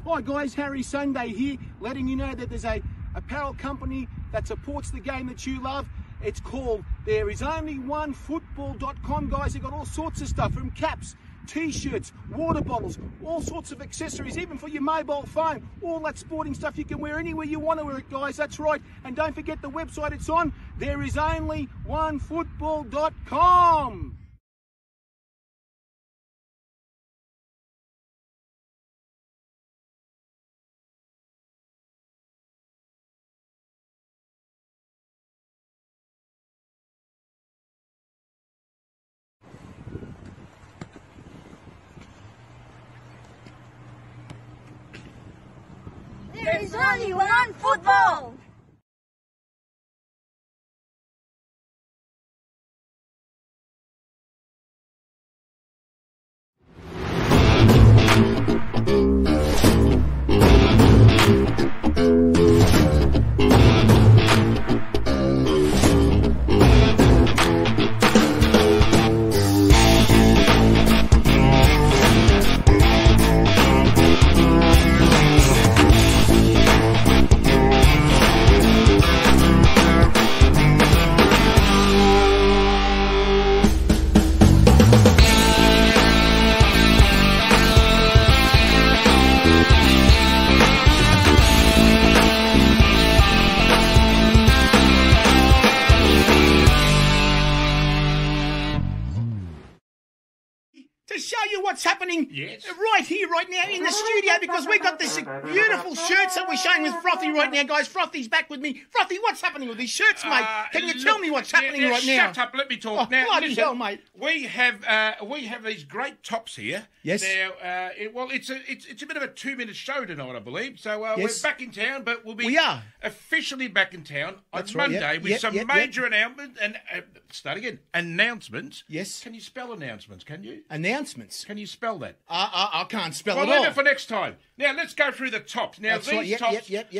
Hi guys, Harry Sunday here, letting you know that there's a apparel company that supports the game that you love. It's called thereisonlyonefootball.com, guys. They've got all sorts of stuff, from caps, t-shirts, water bottles, all sorts of accessories, even for your mobile phone. All that sporting stuff you can wear anywhere you want to wear it, guys. That's right. And don't forget the website it's on, therisonlyonefootball.com. There is only one football! To show you what's happening right here, right now in the studio, because we've got this beautiful shirts that we're showing with Frothy right now, guys. Frothy's back with me. Frothy, what's happening with these shirts, mate? Can you tell me what's happening right now? Shut up, let me talk. Now, bloody listen, hell, mate. We have these great tops here. Yes. Now, it's a bit of a 2-minute show tonight, I believe. So Yes. we're back in town, but we'll be We are. officially back in town on That's right, Monday yep, with yep, some yep, major announcements and start again. Announcements. Yes. Can you spell announcements? Can you? Announcements. Can you spell that? I can't spell Well, it all. leave it for next time. Now, let's go through the tops. Now, That's these right. Yep, tops, yep.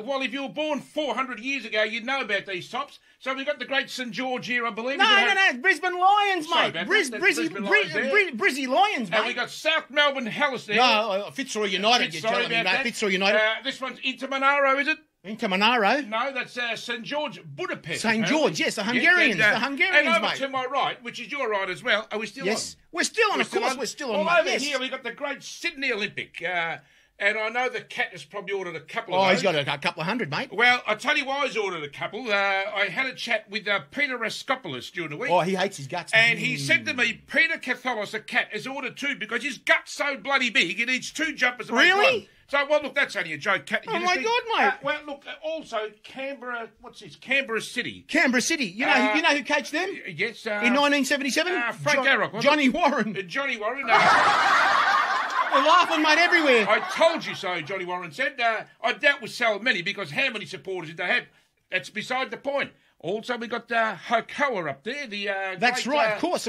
well, if you were born 400 years ago, you'd know about these tops. So we've got the great St. George here, I believe. No, it's Brisbane Lions, Sorry mate. about that. That's Brisbane Lions there. Brizzy Lions, mate. And we got South Melbourne Hellas there. No, Fitzroy United, you're Sorry telling me, about mate. that. Fitzroy United. This one's Inter Monaro, is it? Into Monaro. No, that's St. George Budapest. St. apparently. George, yes, the Hungarians. Yes, The Hungarians, and over mate. to my right, which is your right as well. Are we still Yes. on? We're still on, We're of course. on? We're still on, Well, mate. over Yes. here, we've got the great Sydney Olympic. And I know the cat has probably ordered a couple of Oh, those. he's got a couple of hundred, mate. Well, I'll tell you why he's ordered a couple. I had a chat with Peter Raskopoulos during the week. Oh, he hates his guts. And he said to me, Peter Catholos, the cat, has ordered 2 because his gut's so bloody big, he needs 2 jumpers to make Really? one. So, well, look, that's only a joke. Cat. Oh, my God, mate. Well, look, also, Canberra, what's this? Canberra City. Canberra City. You know who coached them? Yes. In 1977? Frank Arrock, wasn't Johnny it? Warren. Johnny Warren. We're laughing, mate, everywhere. I told you so, Johnny Warren said. I doubt we sell many because how many supporters did they have? That's beside the point. Also, we got Hokoa up there. That's great, right, of course.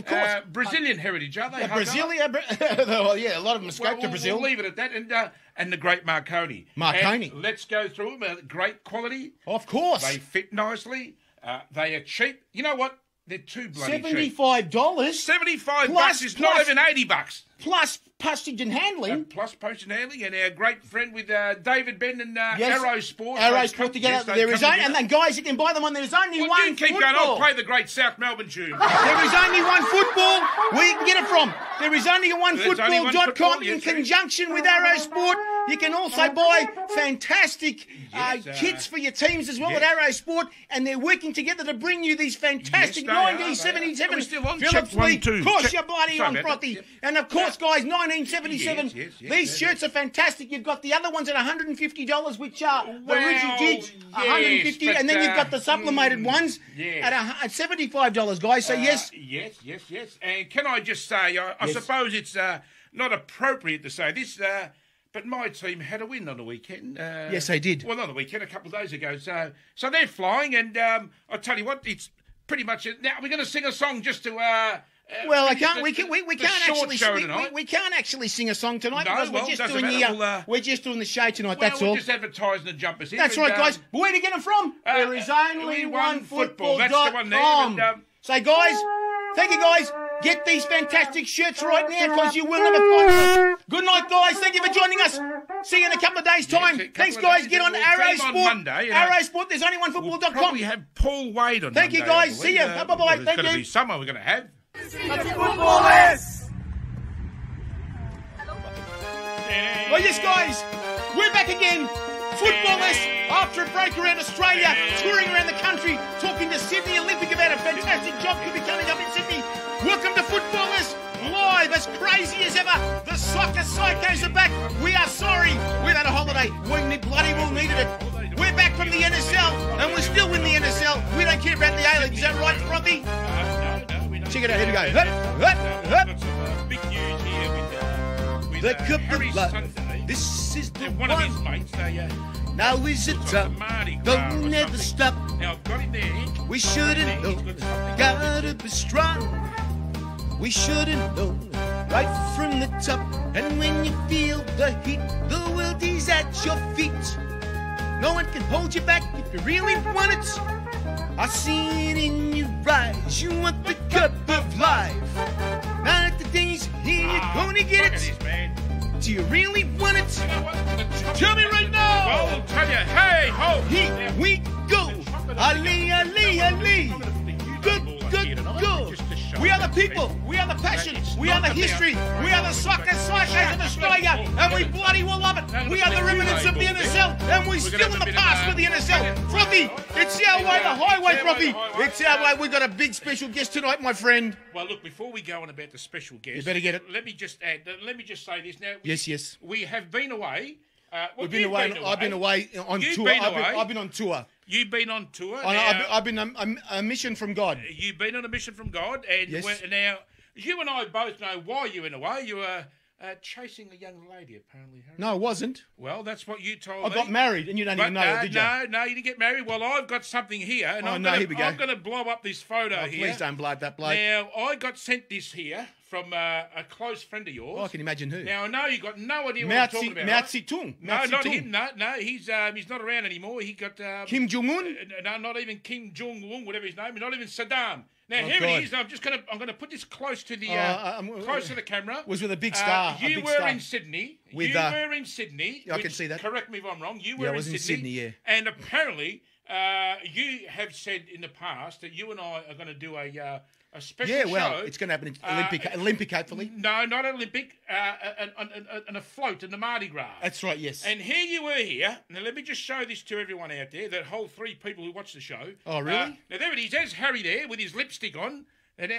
Brazilian heritage, are they? Brasilia. Well, yeah, a lot of them escaped to Brazil. We'll leave it at that. And the great Marconi. Marconi. And let's go through them. Great quality. Of course. They fit nicely. They are cheap. You know what? They're too bloody cheap. $75. $75 is not even $80. Plus postage and handling. Plus postage and handling, and our great friend with David Ben and Yes. Arrow Sport. Arrow Sport together. There is only, and then guys, you can buy them on. There's only Well, one you keep football. going. I'll play the great South Melbourne tune. There is only one football. Where you can get it from? There is only one There's only one football.com football, in yes, conjunction with Arrow Sport. You can also buy fantastic Yes, kits for your teams as well yes. at Arrow Sport, and they're working together to bring you these fantastic Yes, they are, 1977 Are we still on? Phillips Check 1, League. 2. Of course, Check- you're bloody Sorry on, about that. Frothy. Yep. And of course, guys, 1977. Yes, These shirts are fantastic. You've got the other ones at $150, which are the Well, rigid jigs, yes, $150, but, and then you've got the sublimated ones yes. at $75, guys. So yes. Yes. And can I just say, I Yes. suppose it's not appropriate to say this, but my team had a win on the weekend. Yes, they did. Well, not on the weekend, a couple of days ago. So they're flying, and I tell you what, it's pretty much it. Now we're going to sing a song just to. Well, finish we can't actually sing a song tonight No, because well, we're just doesn't doing matter. we're just doing the show tonight. Well, that's we're all. just advertising the jumpers here. That's and, right, guys. But where do you get them from? There is only one football. That's the one there. .com. And, So, guys, thank you, guys. Get these fantastic shirts right now because you will never find them. Good night, guys. Thank you for joining us. See you in a couple of days' time. Thanks, guys. Get on Arrow Sport. Monday, Arrow Sport. There's only one We'll football.com. probably have Paul Wade on Thank you, Monday, guys. See you. Bye-bye. There's Thank going to you. be someone we're going to have. Footballers! Well, yes, guys. We're back again. Footballers, after a break around Australia, touring around the country, talking to Sydney Olympic about a fantastic job could be coming up in Sydney. Welcome to Footballers, live as crazy as ever. The soccer psychos are back. We are sorry. We've had a holiday. We bloody well needed it. We're back from the NSL, and we're still in the NSL. We don't care about the A-League. Is that right, Frothy? No, we don't. Check it out. Here we go. Hup, hup, hup. Got some big news here with The cup Harry of blood. Sunday. This is the And one of his mates, Now is it time? Mardi Gras Don't or never something. stop. Now I've got him there. We shouldn't know. He's got something. Gotta be strong. We shouldn't know. Right from the top. And when you feel the heat, the world is at your feet. No one can hold you back if you really want it. I see it in your eyes. You want the cup of life. Now that the day's here, you're gonna get Look at it. this, man. Do you really want it? You know what? Tell me right now. Well, I'll tell you. Hey, ho. Here we go. Ali, Ali, Ali. Good, good, good. We are the people. We are the passion. We are the history. We are the soccer psychos of Australia. And we bloody well love it. We are the remnants of the NSL. And we're still in the past with the NSL. Frothy, it's our way, the highway, Frothy. It's our way. We've got a big special guest tonight, my friend. Well, look, before we go on about the special guest, You better get it. Let me just add. Let me just say this now. Yes. We have been away. We've been away. I've been away on You've tour. been I've been on tour. You've been on tour. I've been on a mission from God. You've been on a mission from God, and Yes. now you and I both know why you went away. You were chasing a young lady, apparently. Harry. No, it wasn't. Well, that's what you told I me. got married, and you don't even know it, did you? No, you didn't get married. Well, I've got something here, and Oh, no, here we go. I'm going to blow up this photo Oh, here. please don't blow that bloke. Now, I got sent this here from a close friend of yours. Oh, I can imagine who. Now, I know you got no idea what Mao I'm talking about. Mao right? Zedong. No, Mao not Zedong. him. No, he's not around anymore. He got Kim Jong-un? No, not even Kim Jong Un, whatever his name. Not even Saddam. Now Oh, here God. it is. I'm gonna put this close to the close to the camera. Was with a big star. You were in Sydney. With, you were in Sydney. I can see that. Correct me if I'm wrong. You were Yeah, I in was in Sydney, yeah. And apparently, you have said in the past that you and I are going to do a special Yeah, show. well, it's going to happen in Olympic, hopefully. No, not Olympic. An afloat in the Mardi Gras. That's right, yes. And here you were here. Now, let me just show this to everyone out there, that whole 3 people who watch the show. Oh, really? Now, there it is. There's Harry there with his lipstick on. And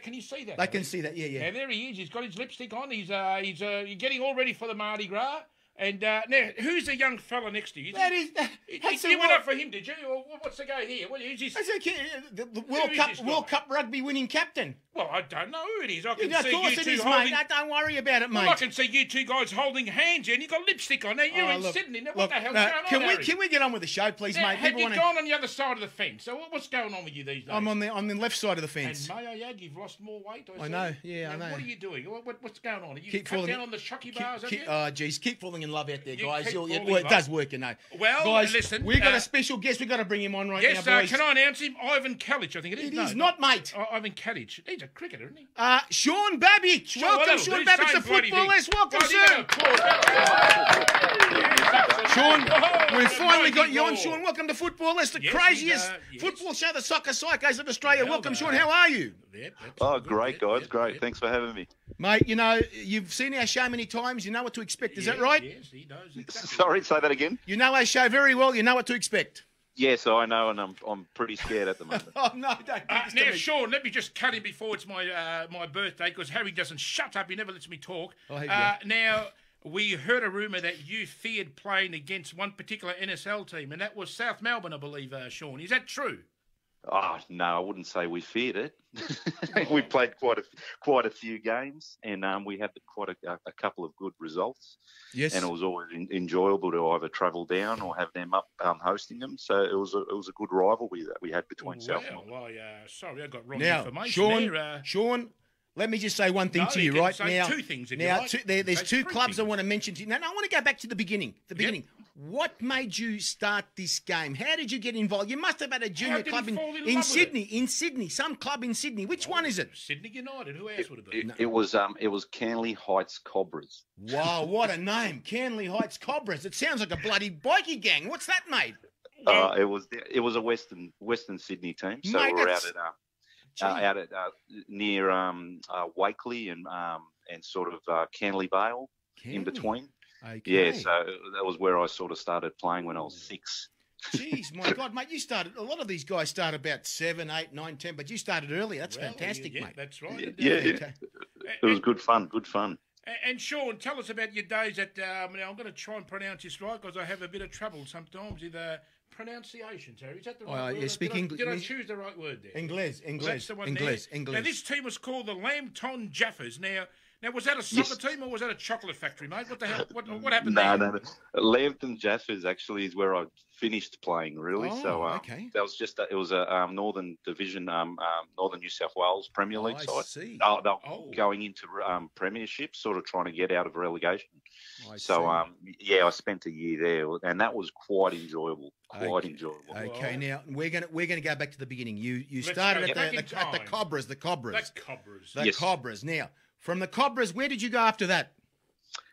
can you see that? They can see that, yeah. Now, there he is. He's got his lipstick on. He's getting all ready for the Mardi Gras. And now, who's the young fella next to you? You went up for him, did you? Or what's the go here? Who's this? That's okay. The Who is this guy? World Cup rugby winning captain. Well, I don't know who it is. I can Of see course you it two is, holding... mate. Don't worry about it, mate. Well, I can see you two guys holding hands here, and you've got lipstick on. Now, you're in Sydney. Now, what the hell's going on, Harry? Can we get on with the show, please, Now, mate? have People you wanna- gone on the other side of the fence? So what's going on with you these days? I'm on the left side of the fence. And may I add, you've lost more weight. I know, yeah, I Now, know. What are you doing? What's going on? Are you Keep cut falling- down on the shocky bars, have you? Oh, geez, keep falling in love out there, You guys. keep falling Well, in it does love. work, you know. Well, guys, listen, we've got a special guest. We've got to bring him on right Yes, now, boys. can I announce him? Ivan Kalic, I think it is. It No, is not, mate. Ivan Kalic. He's a cricketer, isn't he? Sean Babic. Welcome, Sean Babic, the footballers. Welcome, sir. Sean, we've finally got you on, Sean. Welcome to Footballers, the Yes, craziest yes. football show, the soccer psychos of Australia. Well, Welcome, Sean. How are you? Oh, great, guys. Great. Thanks for having me. Mate, you know, you've seen our show many times. You know what to expect. Is that right? Yes, he does. Exactly. Sorry, say that again. You know our show very well. You know what to expect. Yes, I know, and I'm pretty scared at the moment. Oh, no, don't do this to Now, me. Sean, let me just cut in before it's my birthday, because Harry doesn't shut up. He never lets me talk. Oh, here you go. Now, we heard a rumour that you feared playing against one particular NSL team, and that was South Melbourne, I believe, Sean. Is that true? Oh, no, I wouldn't say we feared it. We played quite a few games, and we had quite a couple of good results. Yes. And it was always enjoyable to either travel down or have them up hosting them. So it was a good rivalry that we had between South Melbourne. Well, sorry, I got wrong Now, information there. Sean, let me just say one thing No, to you you, can right say now. two things if you now, like. there's Say two three clubs I things. want to mention to you. Now, I want to go back to the beginning. What made you start this game? How did you get involved? You must have had a junior club in love Sydney. In Sydney, some club in Sydney. Which one is it? Sydney United. Who else would it be? It was Canley Heights Cobras. Wow, what a name, Canley Heights Cobras. It sounds like a bloody bikie gang. What's that, mate? It was a Western Sydney team. So Mate, we're out at near Wakeley and sort of Canley Vale in between. Okay. Yeah, so that was where I sort of started playing when I was 6. Jeez, my God, mate, you started. A lot of these guys start about 7, 8, 9, 10, but you started early. That's fantastic, yeah, mate. That's right. Yeah. It was good fun. And Sean, tell us about your days at. Now I'm going to try and pronounce this right because I have a bit of trouble sometimes with pronunciations. Harry, is that the right word? Yeah, speak English. Did I choose the right word there? English. That's the one English. there. Now this team was called the Lambton Jaffers. Now, was that a soccer team or was that a chocolate factory, mate? What the hell? What happened there? No. Lambton Jaffers actually is where I finished playing, really. Okay. That was just it was a Northern Division, Northern New South Wales Premier League side. I see. They're going into Premiership, sort of trying to get out of relegation. I spent a year there, and that was quite enjoyable. Okay, now we're gonna go back to the beginning. You started at the Cobras. The Cobras. Now, from the Cobras, where did you go after that?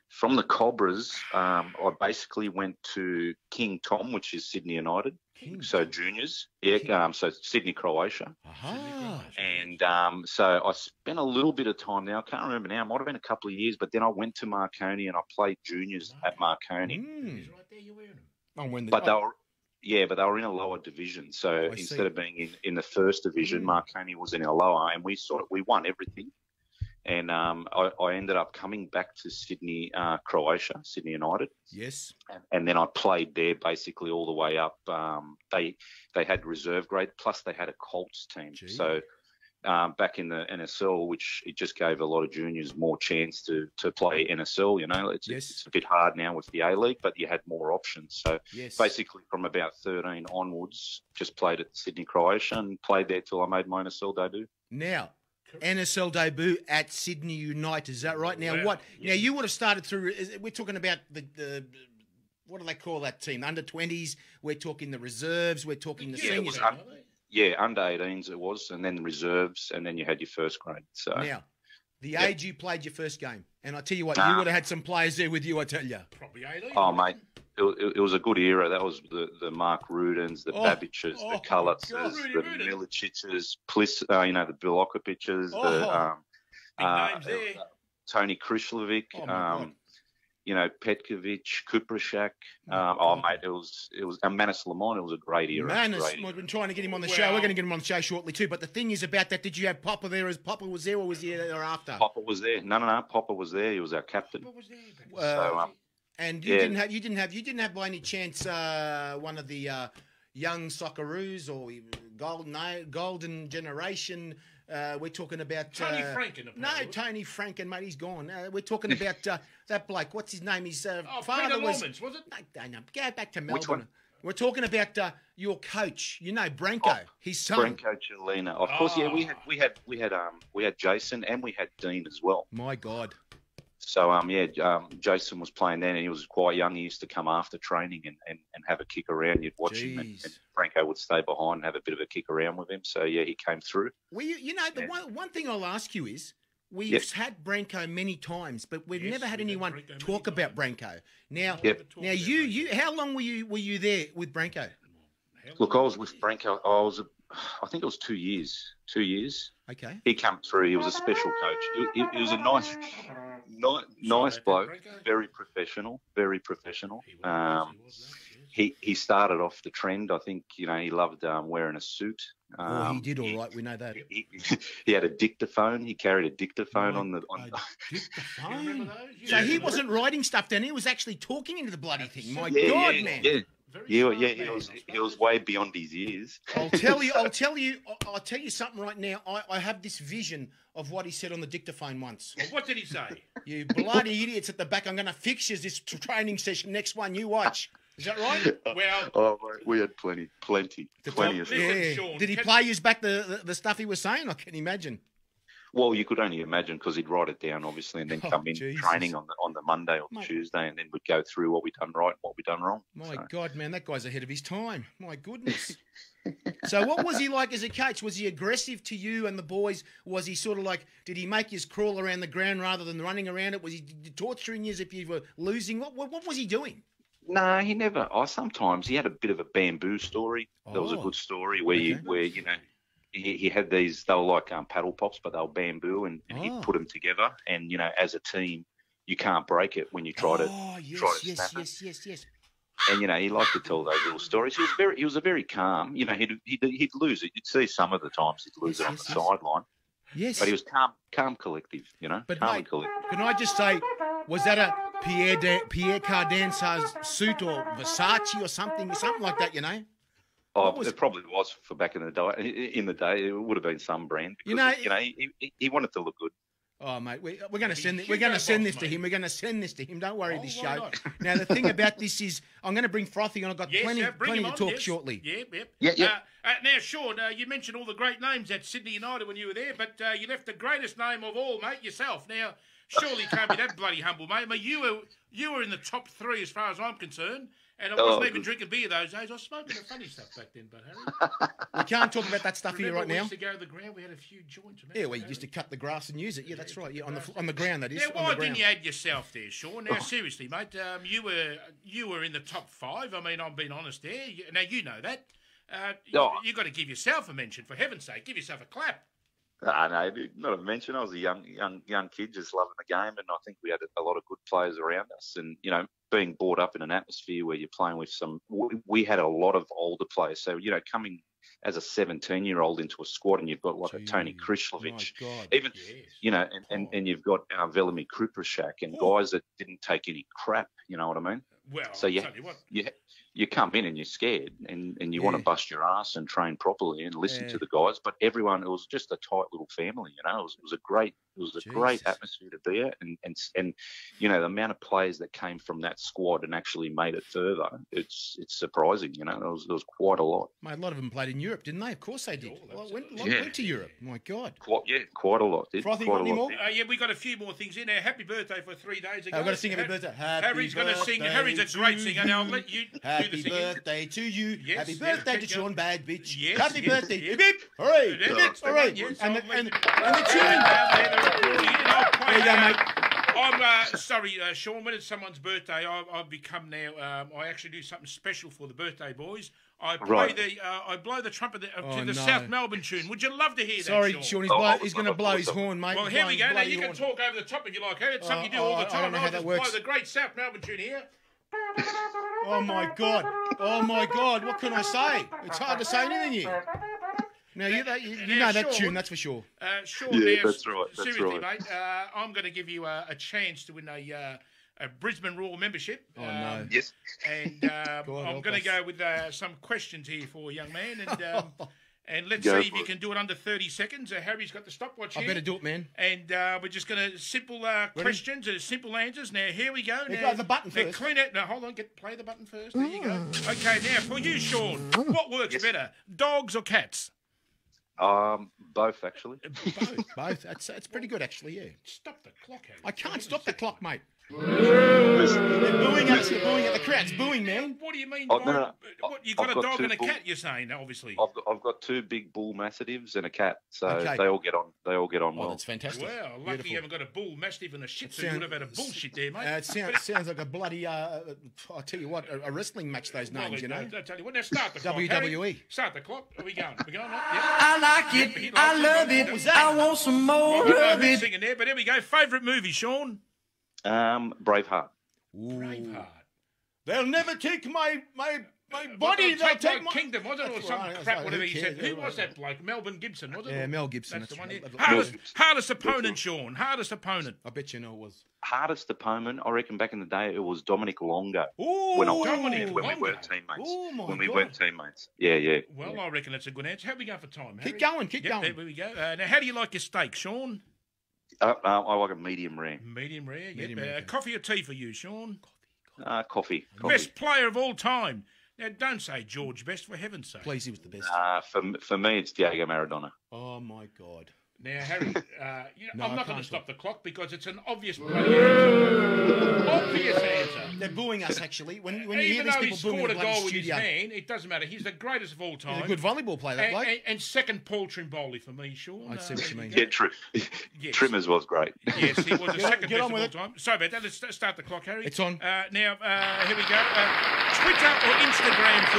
From the Cobras, I basically went to King Tom, which is Sydney United. So juniors, so Sydney, Croatia. And so I spent a little bit of time there. I can't remember now. It might have been a couple of years, but then I went to Marconi and I played juniors at Marconi. But they were in a lower division. So instead of being in the first division, Marconi was in a lower, and we won everything. And I ended up coming back to Sydney, Croatia, Sydney United. Yes. And then I played there basically all the way up. They had reserve grade, plus they had a Colts team. Gee. So back in the NSL, which it just gave a lot of juniors more chance to play NSL. You know, it's a bit hard now with the A-League, but you had more options. So basically from about 13 onwards, just played at Sydney, Croatia, and played there till I made my NSL debut. Now, NSL debut at Sydney United, is that right? Now, Now you would have started through. We're talking about the what do they call that team? Under 20s. We're talking the reserves. We're talking the seniors. Under 18s it was, and then reserves, and then you had your first grade. So now, the age you played your first game, and I tell you what, you would have had some players there with you. I tell you, probably 18. Oh, mate. It was a good era. That was the Mark Rudens, the Babiches, the Kullitzes, the Miliciches, the Bilokoviches, Tony Krishlovic, Petkovic, Kuprashak. Mate, it was Manis Lamont. It was a great era. We've been trying to get him on the show. We're going to get him on the show shortly too. But the thing is about that, did you have Popper there? As Popper was there, or was he there after? Popper was there. No. Popper was there. He was our captain. Popper was there. And you didn't have by any chance one of the young Socceroos or golden generation. We're talking about Tony Franken. Tony Franken, mate, he's gone. We're talking about that bloke. What's his name? His father Peter was. Lawrence, was it? No, go back to Melbourne. Which one? We're talking about your coach. Branco, his son. Branco Cellina. Of course, we had Jason and we had Dean as well. My God. So, Jason was playing then, and he was quite young. He used to come after training and have a kick around. You'd watch him, and Franco would stay behind and have a bit of a kick around with him. So, he came through. Well, one thing I'll ask you is, we've had Branco many times, but we've never had anyone talk about Branco. Now, you, how long were you there with Branco? Look, I was with Branco. I think it was 2 years. 2 years. Okay. He came through. He was a special coach. He was a nice bloke. Very professional. He started off the trend. I think he loved wearing a suit. He did all right. We know that. He had a dictaphone. He carried a dictaphone on the. Dictaphone. So he wasn't writing stuff down. He was actually talking into the bloody thing. My God, man. Yeah. He was way beyond his years. I'll tell you something right now. I have this vision of what he said on the dictaphone once. Well, what did he say? You bloody idiots at the back! I'm going to fix you this training session. Next one, you watch. Is that right? Well, we had plenty of stuff. Yeah. Did he play you back the stuff he was saying? I can imagine. Well, you could only imagine because he'd write it down, obviously, and then come in Jesus. training on the Monday or the Tuesday, and then we'd go through what we'd done right and what we'd done wrong. My God, man, that guy's ahead of his time. My goodness. So what was he like as a coach? Was he aggressive to you and the boys? Was he sort of like, did he make you crawl around the ground rather than running around it? Was he torturing you if you were losing? What was he doing? No, he never. Sometimes he had a bit of a bamboo story. That was a good story where you know, he had these. They were like paddle pops, but they were bamboo, and he'd put them together. And you know, as a team, you can't break it when you try to snap it. Yes. And you know, he liked to tell those little stories. He was a very calm. You know, he'd lose it. You'd see some of the times he'd lose it on the sideline. Yes, but he was calm, collective. You know, but calm mate, and collective. Can I just say, was that a Pierre Cardin suit or Versace or something like that? You know. Oh, it probably was for back in the day. In the day, it would have been some brand. Because, he wanted to look good. Oh, mate, we're going to send this to him. We're going to send this to him. Don't worry, this show. Now, the thing about this is, I'm going to bring Frothy on. I've got plenty to talk shortly. Yeah. Now, Sean, you mentioned all the great names at Sydney United when you were there, but you left the greatest name of all, mate, yourself. Now, surely you can't be that bloody humble, mate. I mean, you were in the top 3 as far as I'm concerned. And I wasn't even drinking beer those days. I was smoking the funny stuff back then, but Harry. We can't talk about that stuff here right now. We used to go to the ground. We had a few joints. Yeah, we used to cut the grass and use it. Yeah, that's right. Yeah, on the ground, that is. Now, why didn't you add yourself there, Sean? Now, seriously, mate, you were in the top 5. I mean, I'm being honest there. Now, you know that. You've got to give yourself a mention, for heaven's sake. Give yourself a clap. No, not a mention. I was a young kid just loving the game, and I think we had a lot of good players around us. And, you know, being brought up in an atmosphere where you're playing with we had a lot of older players. So, you know, coming as a 17-year-old into a squad and you've got like a Tony Krishlovic, even, you know, and you've got Velimir Kriprashak and guys that didn't take any crap, you know what I mean? Well, so you come in and you're scared and you want to bust your ass and train properly and listen to the guys. But everyone, it was just a tight little family, you know. It was a great atmosphere to be at, and you know, the amount of players that came from that squad and actually made it further, it's surprising, you know. There was quite a lot. Mate, a lot of them played in Europe, didn't they? Of course they did. Went to Europe. My God. Quite a lot. Frothy, got any more? Yeah, we got a few more things in there. Happy birthday for 3 days ago. I've got to sing happy birthday. Harry's going to sing. Harry's a great singer. Now I'll let you do the singing. Happy birthday to you. Yes, happy birthday to Sean Babic. Yes, happy birthday. Yes. Hip, hooray. Hooray. Yes, and the tune. There you go, mate. I'm sorry, Sean. When it's someone's birthday, I've become now. I actually do something special for the birthday boys. I blow the trumpet to the South Melbourne tune. Would you love to hear that? Sorry, Sean. He's going to blow his horn, mate. Well, here we go. Now you can talk over the top if you like. It's something you do all the time. I don't know how that works. Blow the great South Melbourne tune here. Oh my God! What can I say? It's hard to say anything here. Now you know that tune, that's for sure. Sean, that's right. Seriously, mate, I'm going to give you a chance to win a Brisbane Roar membership. Oh no! Yes. And I'm going to go with some questions here for a young man, and let's see if you can do it under 30 seconds. Harry's got the stopwatch here. I better do it, man. And we're just going to simple questions and simple answers. Now, here we go. Now, the button first. Clean it. Now, hold on. Play the button first. There you go. Okay, now, for you, Sean, what works better, dogs or cats? Both, actually. Both. That's pretty good, actually, yeah. Stop the clock, Harry. I can't stop the clock, mate. They're booing at the crowd's booing, man. What do you mean? No. What, you got a dog and a cat? You're saying, obviously. I've got 2 big bull mastiffs and a cat, so they all get on. Well. That's fantastic. Well, lucky you haven't got a bull mastiff and a shih tzu. You would have had a bullshit there, mate. It sounds like a bloody. I'll tell you what, a wrestling match. Those names, you know. I'll tell you what. Now start the clock. WWE. Harry. Start the clock. Are we going? Yep. I like it. I love it. I want some more of it. Singing there, but here we go. Favourite movie, Sean? Braveheart. Braveheart. They'll never take my body. They'll take my kingdom, wasn't it? Or some crap, whatever he said. Who was that bloke? Melvin Gibson, wasn't it? Yeah, Mel Gibson. That's the one. Hardest opponent, Sean. Hardest opponent. I bet you know it was. Hardest opponent, I reckon back in the day, it was Dominic Longo. When we weren't teammates. Yeah. Well, I reckon that's a good answer. How are we going for time, Harry? Keep going. There we go. Now, how do you like your steak, Sean? I like a medium rare. Medium rare. Coffee or tea for you, Sean? Coffee. Best player of all time. Now, don't say George Best, for heaven's sake. Please, he was the best. For me, it's Diego Maradona. Oh, my God. Now, Harry, No, I'm I not going can't to stop the clock because it's an obvious bloody answer. Obvious answer. They're booing us, actually. When you hear Even these though he people booing scored the a bloody goal with his studio. hand, it doesn't matter. He's the greatest of all time. He's a good volleyball player, that bloke. And second Paul Trimboli for me, Sean. I see what you mean. Yeah, Yes. Trimmers was great. Yes, he was the second get best on of with all it. time. Sorry about that. Let's start the clock, Harry. It's on. Now, here we go. Twitter or Instagram for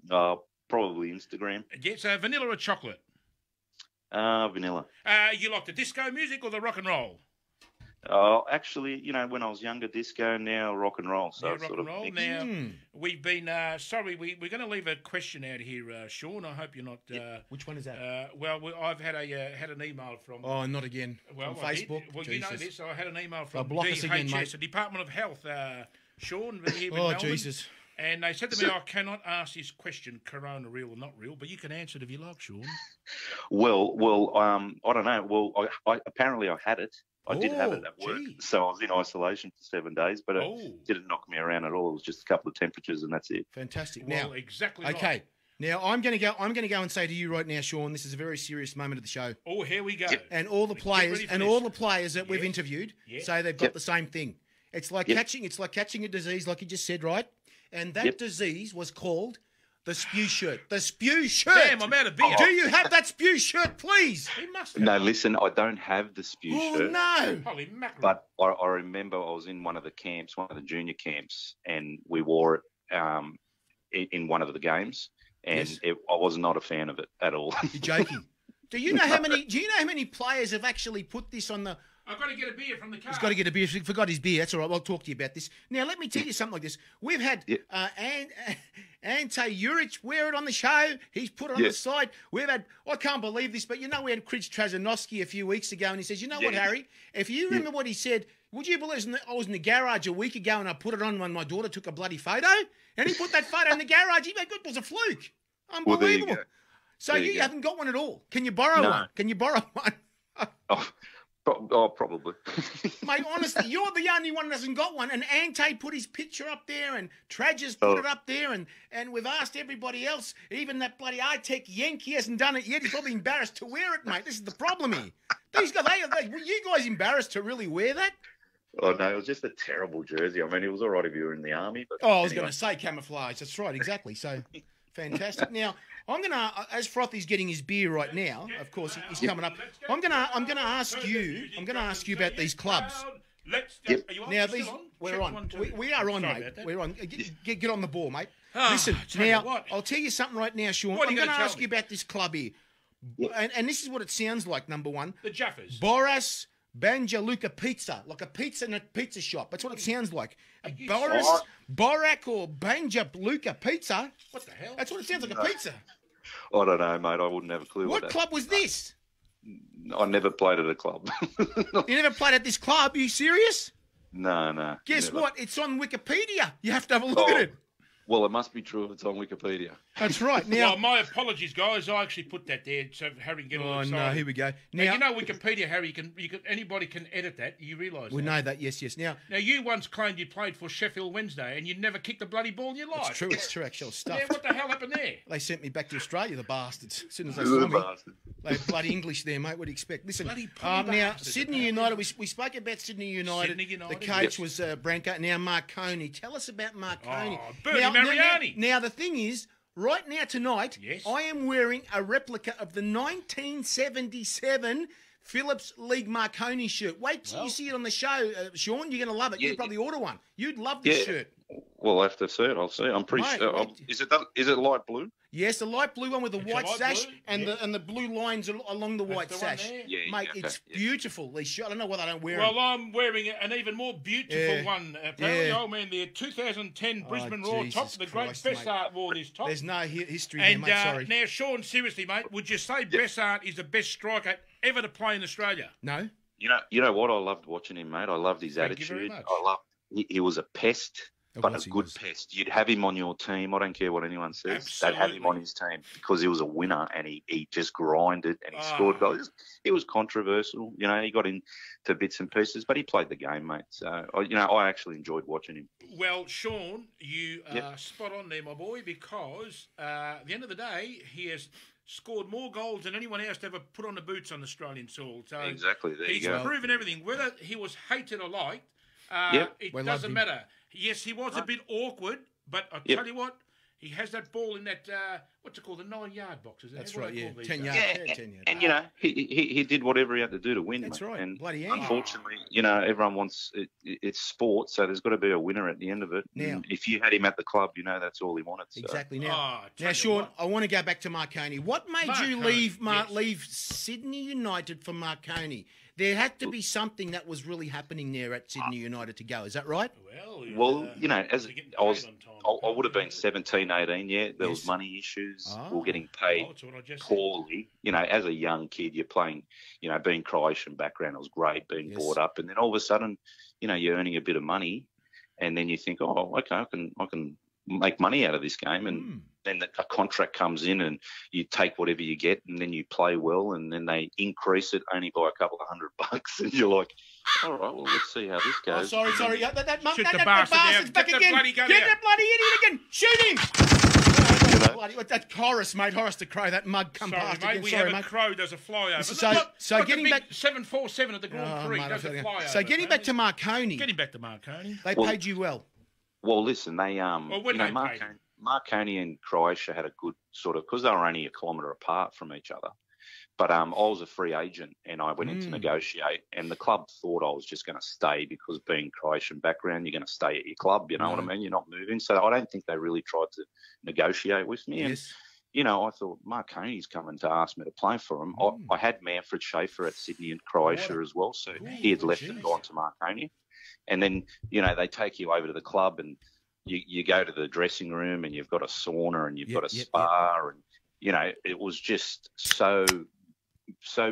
you, Sean? Probably Instagram. Yes, vanilla or chocolate? Vanilla. You like the disco music or the rock and roll? Actually, when I was younger, disco, now rock and roll. So Yeah, it's rock sort and of roll. mixed. Now, we've been, sorry, we're going to leave a question out here, Sean. I hope you're not... Which one is that? I've had an email from... Oh, not again. Well, From I did. Facebook. Well, Jesus. you know this. I had an email from block us again, DHS, mate. the Department of Health, Sean, here in Oh, Melbourne. Jesus. And they said to me, I cannot ask this question, corona real or not real, but you can answer it if you like, Sean. Well, I don't know. Well, I apparently I had it. I did have it at work. gee. So I was in isolation for 7 days, but it didn't knock me around at all. It was just a couple of temperatures and that's it. Fantastic. Well, Now, exactly okay. right. Now, I'm going to go and say to you right now, Sean, this is a very serious moment of the show. Oh, here we go. And all the Get players ready for this. that we've Yes. interviewed Yes. say they've got the same thing. It's like catching a disease, like you just said, right? And that disease was called the spew shirt. The spew shirt. Damn, I'm out of beer. Do you have that spew shirt, please? He must have. No, listen, I don't have the spew Oh, shirt. no. Holy mackerel. But I remember I was in one of the camps, one of the junior camps, and we wore it in one of the games, and Yes. I was not a fan of it at all. You're joking. Do you know how many players have actually put this on the... I've got to get a beer from the car. He's got to get a beer. He forgot his beer. That's all right. I'll talk to you about this. Now, let me tell you something like this. We've had Ante Juric wear it on the show. He's put it on the side. We've had, I can't believe this, but we had Chris Trazanovsky a few weeks ago, and he says, you know what, Harry? If you remember what he said, would you believe I was in the garage a week ago and I put it on when my daughter took a bloody photo? And he put that photo in the garage. He went, it was a fluke. Well, there you Unbelievable. go. So There you you go. haven't got one at all. Can you borrow one? Can you borrow one? Probably. Mate, honestly, you're the only one that hasn't got one. And Ante put his picture up there, and Tradger's put it up there, and we've asked everybody else. Even that bloody I-Tech Yankee hasn't done it yet. He's probably embarrassed to wear it, mate. This is the problem here. These guys, were you guys embarrassed to really wear that? Oh, no, it was just a terrible jersey. I mean, it was all right if you were in the army. But I was anyway. going to say camouflage. That's right, exactly. So, fantastic. Now, I'm going to, as Frothy's getting his beer right now, of course, he's coming up. I'm going to ask you about these clubs. Are you on? Now, Still these, on? we're Check on. one, two. We are on, Sorry mate. about that. We're on. Get on the ball, mate. Ah, Listen, tell you now, what. I'll tell you something right now, Sean. What are I'm you going to gonna ask tell you me? about this club here. And this is what it sounds like, number one. The Jaffers. Boris Banja Luka Pizza, like a pizza in a pizza shop. That's what it sounds like. you Boris serious? Borak or Banja Luka Pizza. What the hell? That's what it sounds like, a pizza. I don't know, mate. I wouldn't have a clue What that. club was this? I never played at a club. You never played at this club? Are you serious? No. Guess never. what? It's on Wikipedia. You have to have a look at it. Well, it must be true if it's on Wikipedia. That's right. Now, Well, my apologies, guys. I actually put that there so Harry can get all oh excited. no, here we go. Now, Now, you know Wikipedia, Harry. Anybody can edit that. You realise we that? know that. Yes. Now, Now, you once claimed you played for Sheffield Wednesday and you never kicked a bloody ball in your life. it's true. It's true. Actual stuff. Yeah, what the hell happened there? They sent me back to Australia, the bastards. As soon as they You're saw a me, bastard. they bloody English there, mate. What do you expect? Listen, Bloody poor now bastards, Sydney apparently. United. We spoke about Sydney United. Sydney United, The coach yes. was Branco. Now Marconi. Tell us about Marconi. Oh, Bernie Mariani. Now the thing is, right now tonight, Yes. I am wearing a replica of the 1977 Phillips League Marconi shirt. Wait till you see it on the show, Sean. You're going to love it. Yeah, You'd probably order one. You'd love this shirt. Well, I'll have to see it. I'll see it. I'm pretty Mate, sure. wait. Is it light blue? Yes, the light blue one with the It's a white light sash blue, and yeah. the blue lines along the white the one sash. there? Yeah, Mate, okay, it's yeah. beautiful. These shirts. I don't know why they don't wear Well, them. I'm wearing an even more beautiful Yeah. one. Apparently, Yeah. old man, the 2010 Brisbane Raw Jesus top, the great Christ, Bessart wore this top. There's no history there, And mate. Sorry. now, Sean, seriously, mate, would you say Bessart is the best striker ever to play in Australia? No? You know what? I loved watching him, mate. I loved his Thank you attitude. very much. I loved. He was a pest, Of but course a he good was. pest. You'd have him on your team. I don't care what anyone says. They'd have him on his team because he was a winner and he just grinded and he scored goals. It was controversial. You know, he got into bits and pieces, but he played the game, mate. So, I actually enjoyed watching him. Well, Sean, you are Yep. spot on there, my boy, because at the end of the day, he has scored more goals than anyone else to ever put on the boots on Australian soil. So exactly. There he's you go. proven everything. Whether he was hated or liked, it doesn't matter. Yes, he was a bit awkward, but I tell you what, he has that ball in that, what's it called, the 9-yard box, isn't it? That's What right, they yeah. call these 10 days? yards. And you know, he did whatever he had to do to win. That's mate. right. And Bloody hell. unfortunately, you know, everyone wants it's sport, so there's got to be a winner at the end of it. Now, and if you had him at the club, you know, that's all he wanted. So. Exactly. Oh, Now, tell you Sean, what. I want to go back to Marconi. What made you Marconi, leave Sydney United for Marconi? There had to be something that was really happening there at Sydney United to go. Is that right? Well, you know, as I would have been 17, 18, yeah. There was money issues. We were getting paid poorly. You know, as a young kid, you're playing, you know, being Croatian background, it was great being brought up. And then all of a sudden, you know, you're earning a bit of money. And then you think, oh, okay, I can make money out of this game. And then a contract comes in and you take whatever you get and then you play well and then they increase it only by a couple of $100 and you're like, all right, well, let's see how this goes. Oh, sorry. That Shoot the bastard's back again. Get that bloody idiot again. Shoot him. You know? Bloody, that Horace, mate, Horace the Crow, that mug come past mate, again. we Sorry, have mate. a crow does a flyover. So getting back 747 at the Grand Prix does a flyover. So getting back to Marconi. Getting back to Marconi. They paid you well. Well, listen, they when they paid. Marconi and Croatia had a good sort of, because they were only a kilometre apart from each other. But I was a free agent and I went in to negotiate, and the club thought I was just going to stay because being Croatian background, you're going to stay at your club, you know what I mean? You're not moving. So I don't think they really tried to negotiate with me. And, you know, I thought Marconi's coming to ask me to play for him. I had Manfred Schaefer at Sydney and Croatia as well. So he had left and gone to Marconi. And then, you know, they take you over to the club and you go to the dressing room and you've got a sauna and you've got a spa and, you know, it was just so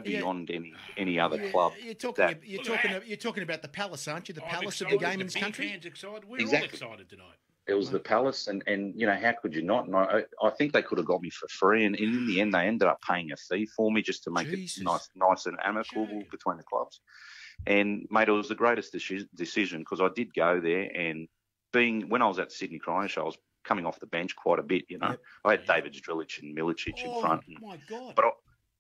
beyond any other club. You're talking about the Palace, aren't you? The Palace of the game in this country. We're all excited tonight. It was the Palace, and you know, how could you not? And I think they could have got me for free, and in the end, they ended up paying a fee for me just to make it nice and amicable between the clubs. And mate, it was the greatest decision because I did go there, and when I was at Sydney Croatia, I was coming off the bench quite a bit. You know, I had David Drilic and Milicic in front. My God!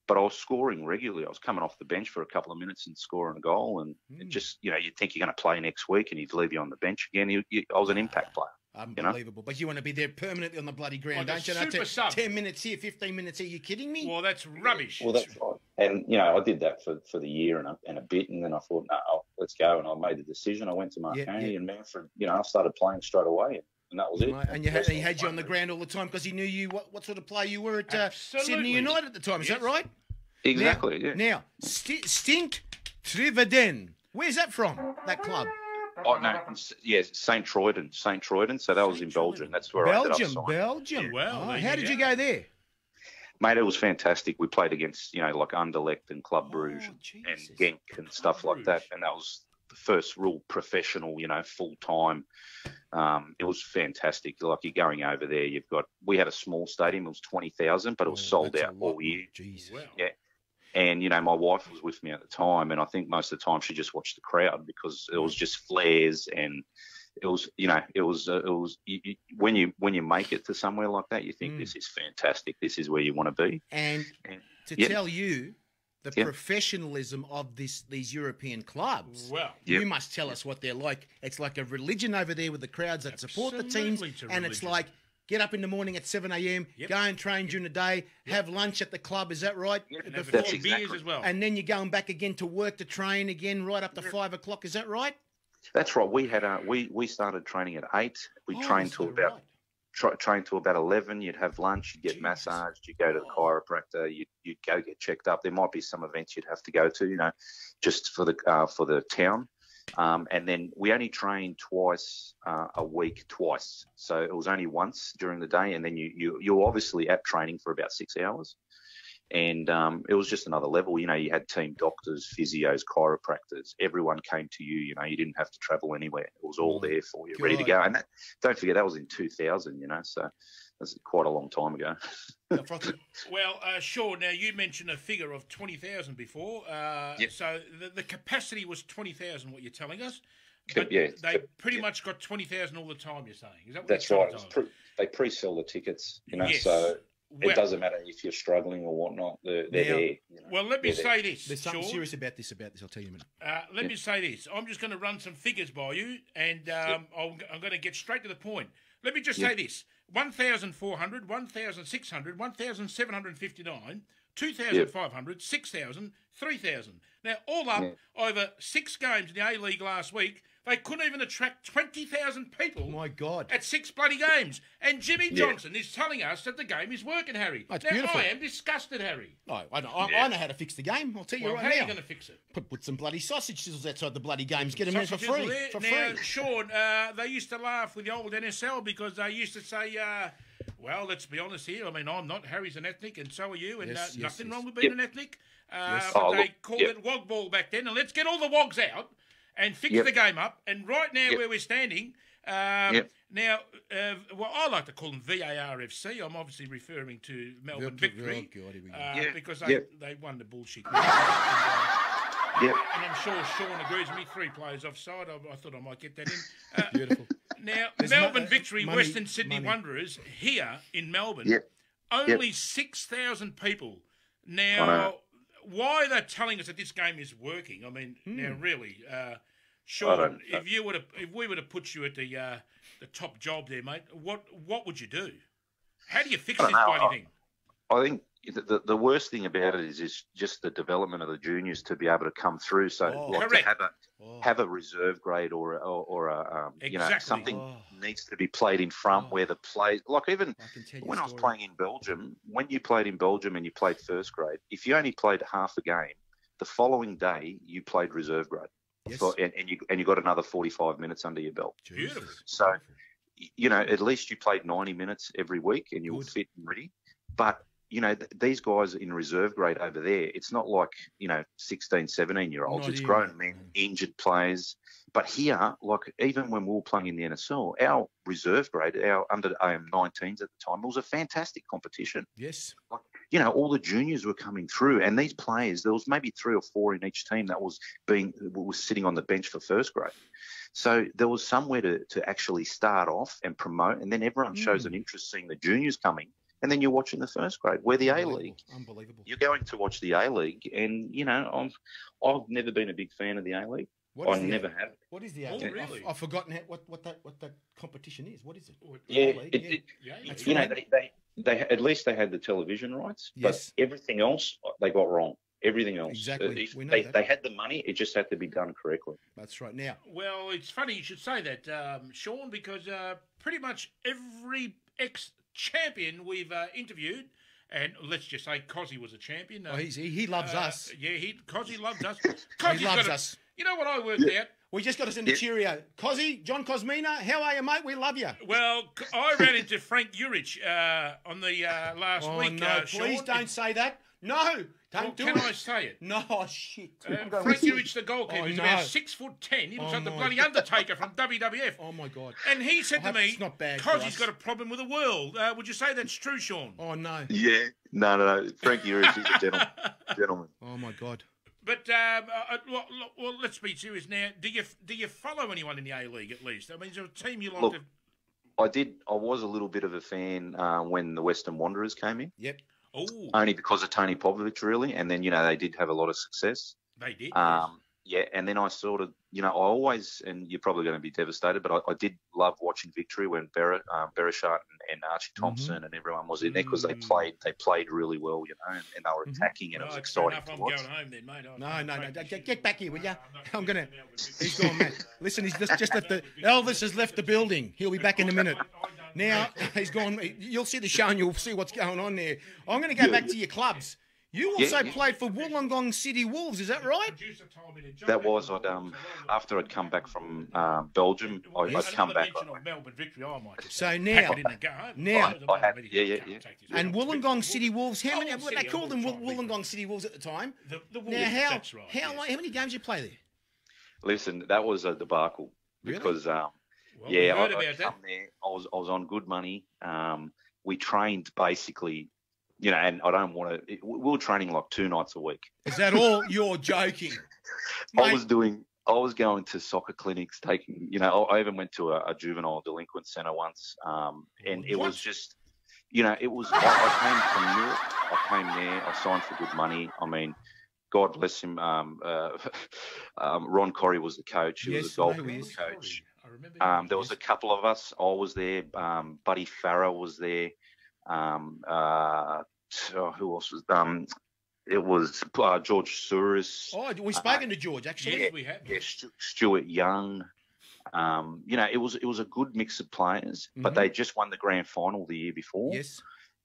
But I was scoring regularly. I was coming off the bench for a couple of minutes and scoring a goal. And it just, you know, you'd think you're going to play next week and he'd leave you on the bench again. I was an impact player. Unbelievable. You know? But you want to be there permanently on the bloody ground, don't you? Super sub. 10 minutes here, 15 minutes here. You kidding me? Well, that's rubbish. Well, that's right. And, you know, I did that for the year and a bit. And then I thought, no, let's go. And I made the decision. I went to Marconi and Manfred, you know, I started playing straight away. And that was it. And he had you on the ground all the time because he knew you what sort of player you were at Sydney United at the time. Is that right? Exactly, Now, Stint Triveden. Where's that from, that club? Oh, no, St. Troyden. So that was in Belgium. That's where I ended up signing. Belgium. Yeah, well, how did you go there? Mate, it was fantastic. We played against, you know, like Anderlecht and Club Brugge and Genk and stuff like that. And that was the first real professional, you know, full-time. It was fantastic. Like you're going over there, we had a small stadium. It was 20,000, but it was sold out all year. Jeez. Wow. Yeah. And, you know, my wife was with me at the time, and I think most of the time she just watched the crowd because it was just flares and it was, you know, when you make it to somewhere like that, you think this is fantastic. This is where you want to be. And to tell you the professionalism of these European clubs, you must tell us what they're like. It's like a religion over there with the crowds that support the teams, and it's like, get up in the morning at 7 a.m., go and train during the day, have lunch at the club. Is that right? And have 4 beers as well. And then you're going back again to work to train again right up to 5 o'clock. Is that right? That's right. We had we started training at 8. We trained till about trained till about 11. You'd have lunch. You'd get massaged. You'd go to the chiropractor. You'd go get checked up. There might be some events you'd have to go to, you know, just for the town. And then we only trained twice a week, so it was only once during the day, and then you're obviously at training for about 6 hours, and it was just another level. You know, you had team doctors, physios, chiropractors. Everyone came to you. You know, you didn't have to travel anywhere. It was all there for you, ready to go. And don't forget that was in 2000. You know, so that's quite a long time ago. Well, Sean, now you mentioned a figure of 20,000 before. So the capacity was 20,000, what you're telling us. But they pretty much got 20,000 all the time, you're saying. Is that what That's right. They pre-sell the tickets, you know, so... it doesn't matter if you're struggling or whatnot. They're there. You know, well, let me say this. There's something Sean. serious about this. I'll tell you in a minute. Let me say this. I'm just going to run some figures by you, and I'm going to get straight to the point. Let me just say this. 1,400, 1,600, 1,759, 2,500, 6,000, 3,000. Now, all up, over 6 games in the A-League last week, they couldn't even attract 20,000 people. Oh my God. At 6 bloody games. And Jimmy Johnson is telling us that the game is working, Harry. That's now, beautiful. I am disgusted, Harry. Oh, I know how to fix the game. I'll tell you right how now. are you going to fix it? Put some bloody sausage sizzles outside the bloody games. Get them in for Sausages free. there. For now, free. Sean, they used to laugh with the old NSL because they used to say, well, let's be honest here. I mean, I'm not. Harry's an ethnic, and so are you, and nothing wrong with being an ethnic. But they called it wog ball back then, and let's get all the wogs out and fix the game up. And right now, where we're standing, now, well, I like to call them VARFC. I'm obviously referring to Melbourne Victory because they won the bullshit. And I'm sure Sean agrees with me. 3 players offside. I thought I might get that in. Beautiful. Now, Melbourne Victory, Western Sydney Wanderers here in Melbourne, only 6,000 people. Now, why they're telling us that this game is working? I mean, now really, Sean, if we were to put you at the top job there, mate, what would you do? How do you fix this bloody thing? I think the worst thing about it is just the development of the juniors to be able to come through. So to have a reserve grade or a something needs to be played in front where the play, like even when I was playing in Belgium, when you played in Belgium and you played first grade, if you only played half a game, the following day you played reserve grade. Yes. And you got another 45 minutes under your belt. Beautiful. So, at least you played 90 minutes every week and you were fit and ready. But these guys in reserve grade over there, it's not like, 16, 17-year-olds. It's grown men, injured players. But here, like even when we were playing in the NSL, our reserve grade, our under 19s at the time, it was a fantastic competition. Yes. Like, all the juniors were coming through, and these players, there was maybe 3 or 4 in each team that was sitting on the bench for first grade. So there was somewhere to actually start off and promote, and then everyone shows an interest seeing the juniors coming. And then you're watching the first grade. Where the A-League, unbelievable. You're going to watch the A-League, and I've never been a big fan of the A-League. I never have. What is the A-League? Really? I've forgotten what that competition is. What is it? They at least they had the television rights, but everything else they got wrong. Everything else, exactly. They had the money. It just had to be done correctly. That's right. Now, well, it's funny you should say that, Sean, because pretty much every champion we've interviewed, and let's just say Cozzy was a champion. He loves us. Yeah, Cozzy loved us. He loves us. You know what I worked out? We just got to send a cheerio. Cozzy, John Cosmina, how are you, mate? We love you. Well, I ran into Frank Urich on the last week. No, please don't say that. No, don't do it. Can I say it? No, shit. Frank Urich, the goalkeeper, is about 6'10". He looks like the bloody Undertaker from WWF. Oh, my God. And he said to me, it's not bad, Cozzy's got a problem with the world. Would you say that's true, Sean? Oh, no. Yeah. No. Frank Urich is a gentleman. Oh, my God. But well, let's be serious now. Do you follow anyone in the A-League at least? I mean, is there a team you like to? I did. I was a little bit of a fan when the Western Wanderers came in. Yep. Oh. Only because of Tony Popovich, really, and then they did have a lot of success. They did. Yeah, and then I sort of, I always, and you're probably going to be devastated, but I did love watching Victory when Bereshart and Archie Thompson and everyone was in there because they played really well, and they were attacking and it was exciting to watch. I'm going home then, mate. No. Get back here, will you? I'm going to. He's gone, mate. Listen, he's just left Elvis has left the building. He'll be back in a minute. Now, he's gone. You'll see the show and you'll see what's going on there. I'm going to go back to your clubs. You also played for Wollongong City Wolves, is that right? That was after I'd come back from Belgium. I'd come back. So now, I had, yeah. And Wollongong City Wolves, how many? They called them Wollongong City Wolves at the time. Now, how many games did you play there? Listen, that was a debacle because I come there. I was on good money. We trained basically. And I don't want to. We were training like 2 nights a week. Is that all? You're joking. I was going to soccer clinics, taking. I even went to a juvenile delinquent centre once, and it was just. it was. I came from Europe. I came there. I signed for good money. I mean, God bless him. Ron Corrie was the coach. He was a goalkeeping coach. I remember. There was a couple of us. I was there. Buddy Farah was there. Who else was? It was George Souris. Oh, we've spoken to George actually. Yes, we have. Yeah, Stuart Young. It was a good mix of players, but they just won the grand final the year before. Yes.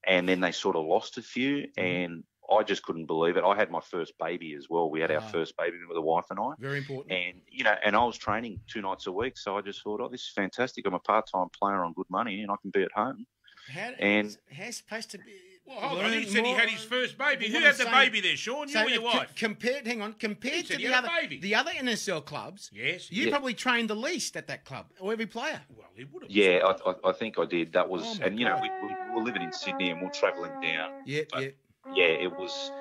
And then they sort of lost a few, and I just couldn't believe it. I had my first baby as well. We had our first baby with the wife and I. Very important. And and I was training 2 nights a week, so I just thought, this is fantastic. I'm a part-time player on good money, and I can be at home. How's supposed to be? Well, hold on. He said he had his first baby. Who had the baby there, Sean? You or your wife? Compared to the other NSL clubs, yes, you probably trained the least at that club, or every player. Well, he would have. Yeah, I think I did. That was, we were living in Sydney and we were travelling down. Yeah. It was.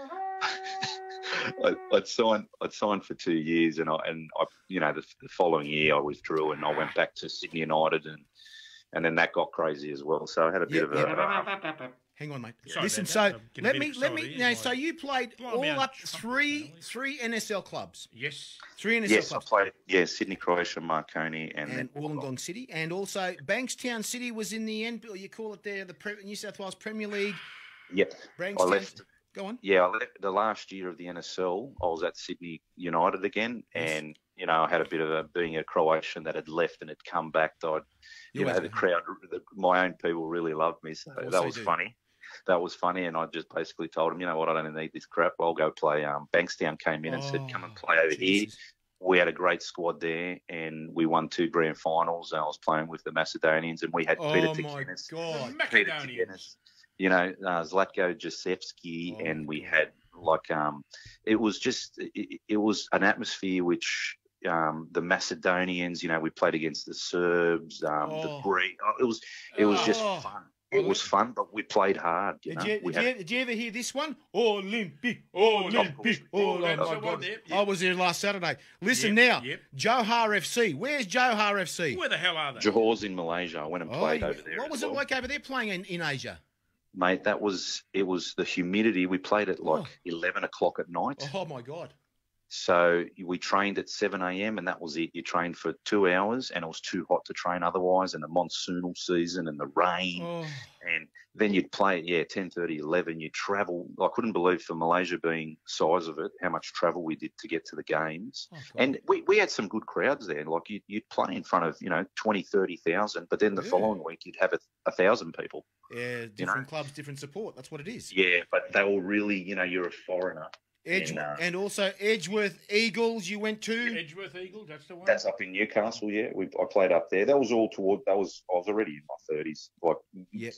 I'd signed for 2 years, and the following year I withdrew and I went back to Sydney United, and then that got crazy as well. So I had a bit of a. Hang on, mate. Sorry, listen, so let me. Now, so you played all up three NSL clubs. Yes. 3 NSL clubs. Yes, I played. Sydney, Croatia, Marconi, and then Wollongong City, and also Bankstown City was in the end. You call it there, the New South Wales Premier League. Yep. I left. Go on. Yeah, I left the last year of the NSL. I was at Sydney United again, and I had a bit of being a Croatian that had left and had come back. The crowd, my own people really loved me, so that was funny. That was funny, and I just basically told him, you know what, I don't need this crap. I'll go play. Bankstown came in and said, come and play over here. We had a great squad there, and we won 2 grand finals. And I was playing with the Macedonians, and we had Peter Tikinis. Zlatko Jasevsky, and we had it was an atmosphere which the Macedonians, we played against the Serbs, the Greek. It was just fun. It was fun, but we played hard. Did you ever hear this one? Olympic. Oh my God. I was there last Saturday. Listen now, Johor FC. Where's Johor FC? Where the hell are they? Johor's in Malaysia. I went and played over there. What was it like over there playing in Asia? Mate, it was the humidity. We played at 11 o'clock at night. Oh, my God. So we trained at 7 a.m. and that was it. You trained for 2 hours and it was too hot to train otherwise, and the monsoonal season and the rain. And then you'd play at 10:30, 11. You'd travel. I couldn't believe, for Malaysia being the size of it, how much travel we did to get to the games. And we had some good crowds there. Like you'd play in front of, 20, 30,000, but then the following week you'd have 1,000 people. Yeah, different clubs, different support. That's what it is. Yeah, but they were really, you're a foreigner. And also Edgeworth Eagles you went to. Edgeworth Eagles, that's the one. That's up in Newcastle, yeah. I played up there. That was all I was already in my 30s,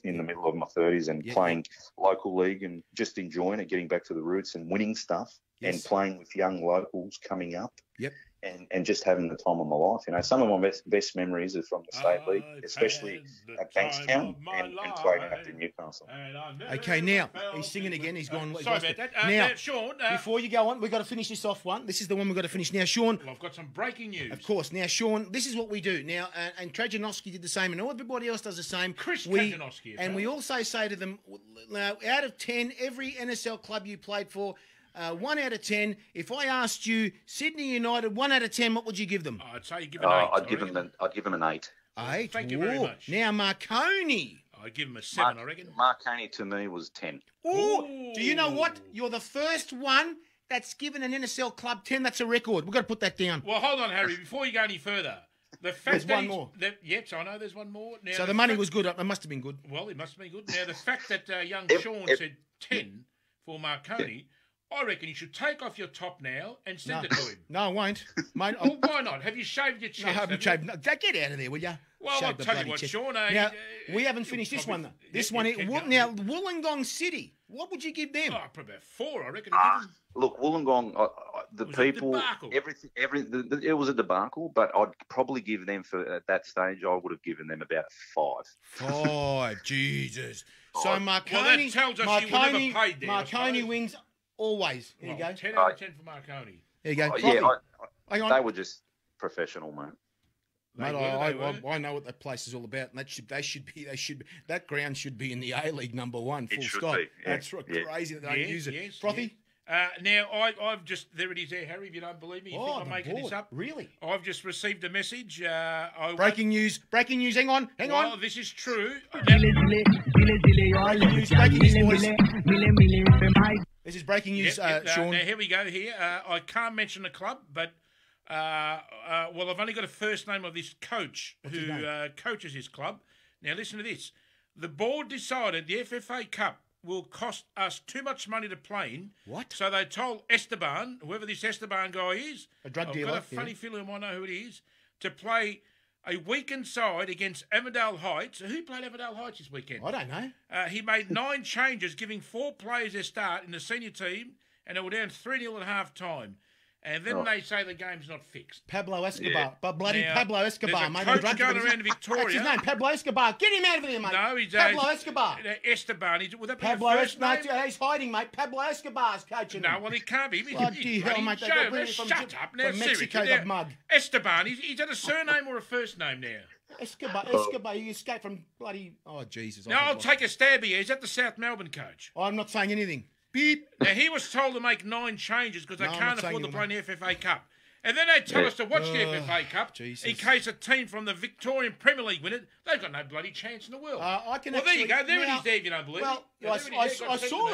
in the middle of my 30s, and playing local league and just enjoying it, getting back to the roots and winning stuff and playing with young locals coming up. Yep. And just having the time of my life. Some of my best memories are from the State League, especially at Bankstown and playing up in Newcastle. Okay, now, he's singing again. He's gone. Sorry about that. Now, Sean. Before you go on, we've got to finish this off one. This is the one we've got to finish. Now, Sean. Well, I've got some breaking news. Of course. Now, Sean, this is what we do. Now, and Trajanowski did the same, and everybody else does the same. Trajanowski. And we also say to them, now, out of 10, every NSL club you played for, 1 out of 10. If I asked you, Sydney United, 1 out of 10, what would you give them? I'd say you give an 8. I'd give them an 8. 8. Thank you very much. Now Marconi. I'd give him a 7, I reckon. Marconi to me was 10. Oh, do you know what? You're the first one that's given an NSL club 10. That's a record. We've got to put that down. Well, hold on, Harry. Before you go any further, the fact there's one more. Yes, I know there's one more. Now, so the money was good. It must have been good. Well, it must have been good. Now, the fact that young Sean said 10 for Marconi. I reckon you should take off your top now and send it to him. No, I won't. Mate, well, why not? Have you shaved your chest? No, I haven't shaved. No, get out of there, will you? Well, I'll tell you what, Sean. Now, we haven't finished this one, though. This one, now, Wollongong City. What would you give them? Oh, probably about 4, I reckon. Look, Wollongong, the people, everything, it was a debacle, but I'd probably give them, at that stage, I would have given them about 5. 5, Jesus. So Marconi, well, that tells us you were never paid there. Marconi wins always. There you go. 10 out of 10 for Marconi. There you go. They were just professional, mate. Mate, I know what that place is all about, and that ground should be in the A-League #1. Full stop. Be, yeah. That's crazy that they don't use it. Yes, Frothy. Now, I've just, there it is there, Harry, if you don't believe me. You think I'm making this up? Really? I've just received a message. Breaking news. Hang on. This is true. Breaking news, boys. This is breaking news, Sean. Now, here we go here. I can't mention the club, but, well, I've only got a first name of this coach who coaches this club. Now, listen to this. The board decided the FFA Cup will cost us too much money to play in. What? So they told Esteban, whoever this Esteban guy is, a drug dealer, I've got a funny feeling I know who it is, to play a weekend side against Avondale Heights. Who played Avondale Heights this weekend? I don't know. He made 9 changes, giving 4 players their start in the senior team, and they were down 3-0 at half time. And then they say the game's not fixed. Pablo Escobar. But bloody Now, Pablo Escobar, mate. There's a coach going around Victoria. That's his name, Pablo Escobar. Get him out of there, mate. No, he's Pablo Escobar. Esteban. Would that be Pablo the first name? He's hiding, mate. Pablo Escobar's coaching him. No, well, he can't be. Bloody hell, mate. Shut up now, from Mexico, seriously. the mug. Esteban, he's got a surname or a first name now? Escobar, you escaped from bloody... Oh, Jesus. Now, I'll take a stab here. Is that the South Melbourne coach? I'm not saying anything. Beep. Now, he was told to make 9 changes because they can't afford to play in the FFA Cup. And then they tell us to watch the FFA Cup in case a team from the Victorian Premier League win it. They've got no bloody chance in the world. There you go. There it is there, if you don't believe it. Well, I saw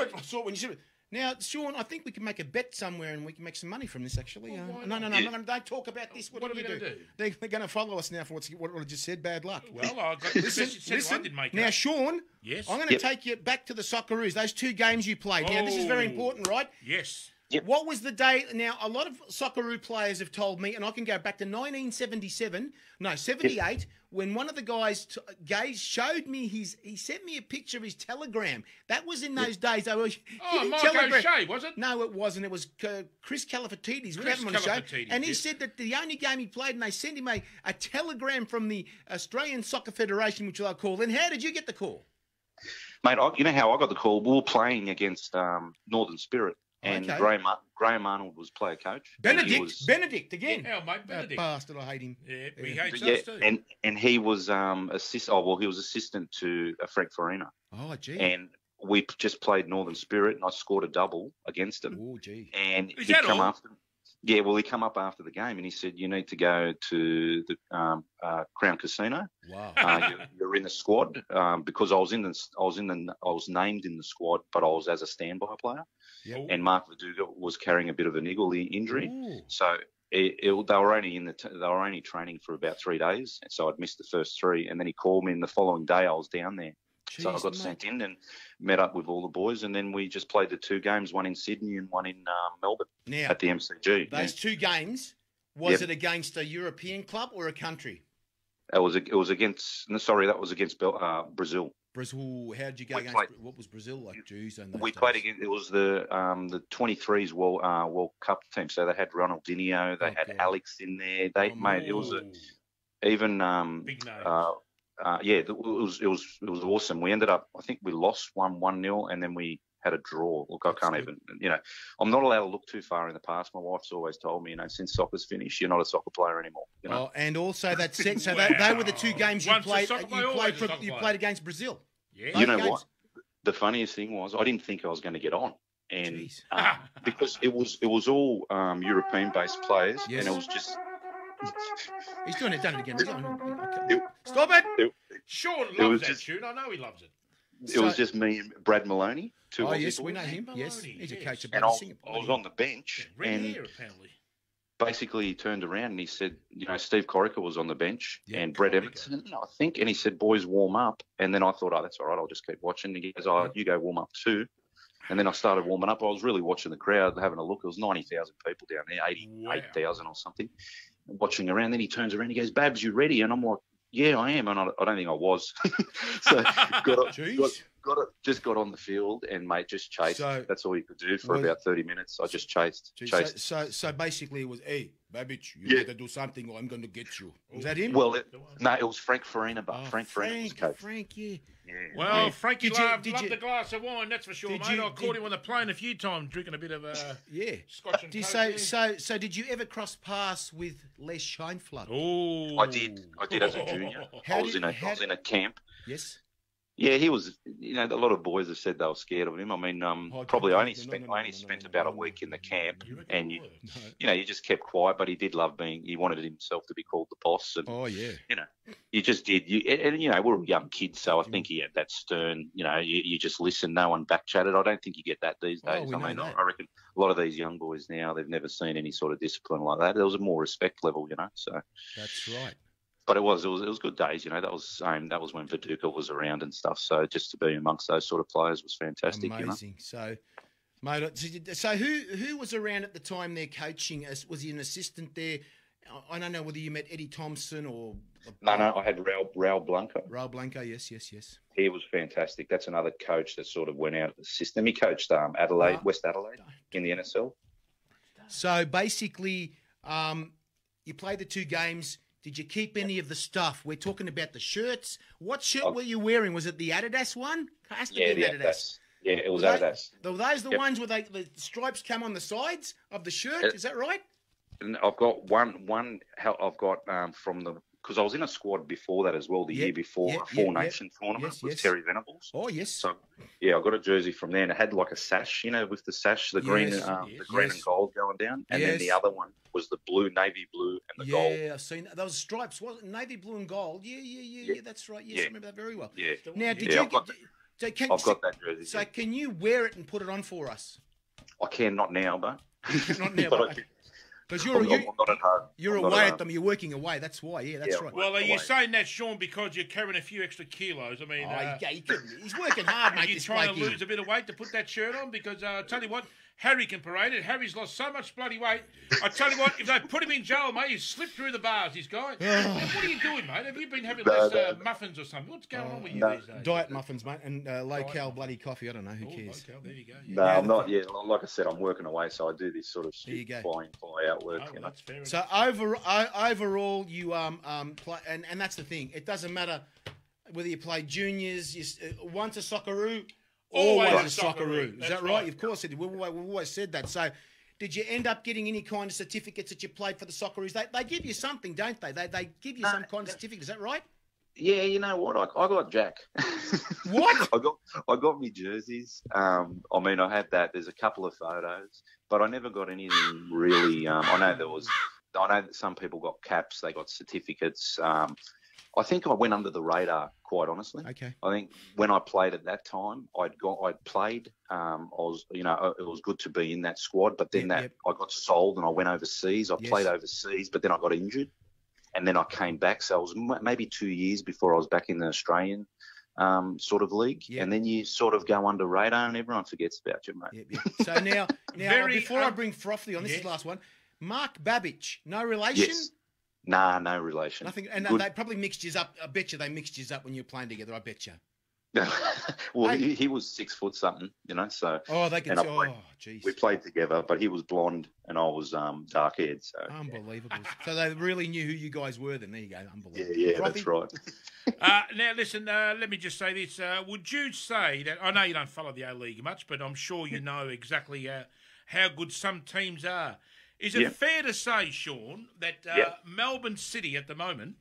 it. I saw it when you said it. Now, Sean, I think we can make a bet somewhere and we can make some money from this, actually. No, don't talk about this. What are we going to do? They're going to follow us now for what I just said. Bad luck. Well, I got listen. I didn't make it now, up. Sean, yes? I'm going to take you back to the Socceroos, those 2 games you played. Now, this is very important, right? Yes. Yep. What was the day? Now, a lot of Socceroo players have told me, and I can go back to 78, when one of the guys showed me he sent me a picture of his telegram. That was in those days. Mark O'Shea, was it? No, it wasn't. It was Chris Calafatidis. We had him on the show. And he said that the only game he played, and they sent him a telegram from the Australian Soccer Federation, which I called. And how did you get the call? Mate, you know how I got the call? We were playing against Northern Spirit. And Graham Arnold was player coach. Benedict again. Yeah, mate, Benedict. Bastard, I hate him. Yeah, we hate us too. And he was he was assistant to Frank Farina. Oh, gee. And we just played Northern Spirit, and I scored a double against him. Oh, gee. And he come after. Yeah, well, he come up after the game and he said, "You need to go to the Crown Casino. Wow, you're in the squad because I was named in the squad, but I was as a standby player. Yep. And Mark Verduga was carrying a bit of a niggle injury, so they were only training for about 3 days, and so I'd missed the first 3. And then he called me, and the following day I was down there. Jeez, so I got sent in and met up with all the boys, and then we just played the 2 games, one in Sydney and one in Melbourne at the MCG. Those 2 games, was it against a European club or a country? It was against. That was against Brazil. Brazil. How did you go against? What was Brazil like? Jeez, we played against. It was the 23s World Cup team. So they had Ronaldinho. They had Alex in there. It was even big name. It was awesome. We ended up, I think we lost 1-0, and then we had a draw. Look, I can't even, I'm not allowed to look too far in the past. My wife's always told me, since soccer's finished, you're not a soccer player anymore. Oh, and also they were the 2 games you played. You played against Brazil. Yeah. You know what? The funniest thing was I didn't think I was going to get on. And because it was all European-based players, and it was just. He's done it again. Stop it! Sean loves that tune. I know he loves it. It was just me and Brad Maloney. Yes, we know him. Yes, he's a coach of Singapore. I was on the bench, red hair apparently. Basically, he turned around and he said, Steve Corica was on the bench and Brett Everton, I think, and he said, "Boys, warm up." And then I thought, "Oh, that's all right. I'll just keep watching." And he goes, "You go warm up too." And then I started warming up. I was really watching the crowd, having a look. It was 90,000 people down there, 88,000 or something, watching around. Then he turns around and he goes, "Babs, you ready?" And I'm like, "Yeah, I am." And I don't think I was. So got on the field and, mate, just chased. That's all you could do for about 30 minutes. I just chased. So basically it was, "Hey, Babic, you better do something or I'm going to get you. Was that him? Well, no, it was Frank Farina, but Frank Farina was coach. Frank, yeah. Well, Frankie loved the glass of wine, that's for sure, mate. I caught him on the plane a few times drinking a bit of Scotch and Coke. So did you ever cross paths with Les Scheinflood? Oh, I did as a junior. I was in a camp. Yes. Yeah, he was. A lot of boys have said they were scared of him. I mean, probably I only spent about a week in the camp, and you just kept quiet. But he did love he wanted himself to be called the boss. And, you just did. We're young kids, so I think he had that stern. You just listen. No one back chatted. I don't think you get that these days. I reckon a lot of these young boys now, they've never seen any sort of discipline like that. There was a more respect level, So that's right. But it was good days, That was when Viduka was around and stuff. So just to be amongst those sort of players was fantastic. Amazing. So, mate, so who was around at the time there coaching? Was he an assistant there? I don't know whether you met Eddie Thompson or. No, I had Raul Blanco. Raul Blanco, yes. He was fantastic. That's another coach that sort of went out of the system. He coached Adelaide, West Adelaide in the NSL. So basically, you played the 2 games. Did you keep any of the stuff? We're talking about the shirts. What shirt were you wearing? Was it the Adidas one? It has to be the Adidas. Yeah, it was Adidas. Were those the ones where the stripes come on the sides of the shirt? Is that right? I've got one. I've got from the because I was in a squad before that as well. The year before a Four Nation tournament with Terry Venables. Oh yes. So I got a jersey from there, and it had like a sash, with the sash, the green, the green and gold going down, and then the other one was the blue, navy blue, and the gold. Yeah, I've seen that. Those stripes, wasn't it? Navy blue and gold. Yeah, that's right. Yes, I remember that very well. Yeah. Now, did you? I've got that jersey. So can you wear it and put it on for us? I can, not now, but not now, but. Because you're away at them, you're working away. That's why, that's right. Well, are you saying that, Sean, because you're carrying a few extra kilos? I mean, he's working hard, mate. Are you trying to lose a bit of weight to put that shirt on? Because I tell you what, Harry can parade it. Harry's lost so much bloody weight. I tell you what, if they put him in jail, mate, he's slipped through the bars. This guy. What are you doing, mate? Have you been having less muffins or something? What's going on with you these days? Diet muffins, mate, and low-cal bloody coffee. I don't know. Who cares? Low-cal, there you go. No, I'm not. Yeah, like I said, I'm working away, so I do this sort of fly-out work. That's fair enough. So overall, you play, and that's the thing. It doesn't matter whether you play juniors, once a Socceroo. Always a Socceroo. Is that right? Of course it did. We've always said that. So did you end up getting any kind of certificates that you played for the Socceroos? They give you something, don't they? They give you some kind of certificate. Is that right? Yeah, you know what? I got Jack. What? I got me jerseys. I mean, I had that. There's a couple of photos, but I never got anything really. I know that some people got caps. They got certificates. I think I went under the radar, quite honestly. Okay. I think when I played at that time, I'd played. I was, it was good to be in that squad. But then I got sold and I went overseas. I played overseas, but then I got injured, and then I came back. So it was maybe 2 years before I was back in the Australian sort of league. Yep. And then you sort of go under radar, and everyone forgets about you, mate. Yep. So now before I bring Frothy on, this is the last one. Mark Babic, no relation. Yes. Nah, no relation. Nothing, and they probably mixed you up. I bet you they mixed you up when you were playing together. I bet you. Well, he was 6 foot something, So they can. Jeez. We played together, but he was blonde and I was dark haired. So unbelievable. So they really knew who you guys were. Then there you go. Unbelievable. Yeah, that's right. Now listen. Let me just say this. Would you say that? I know you don't follow the A League much, but I'm sure you know exactly how good some teams are. Is it fair to say, Sean, that Melbourne City at the moment,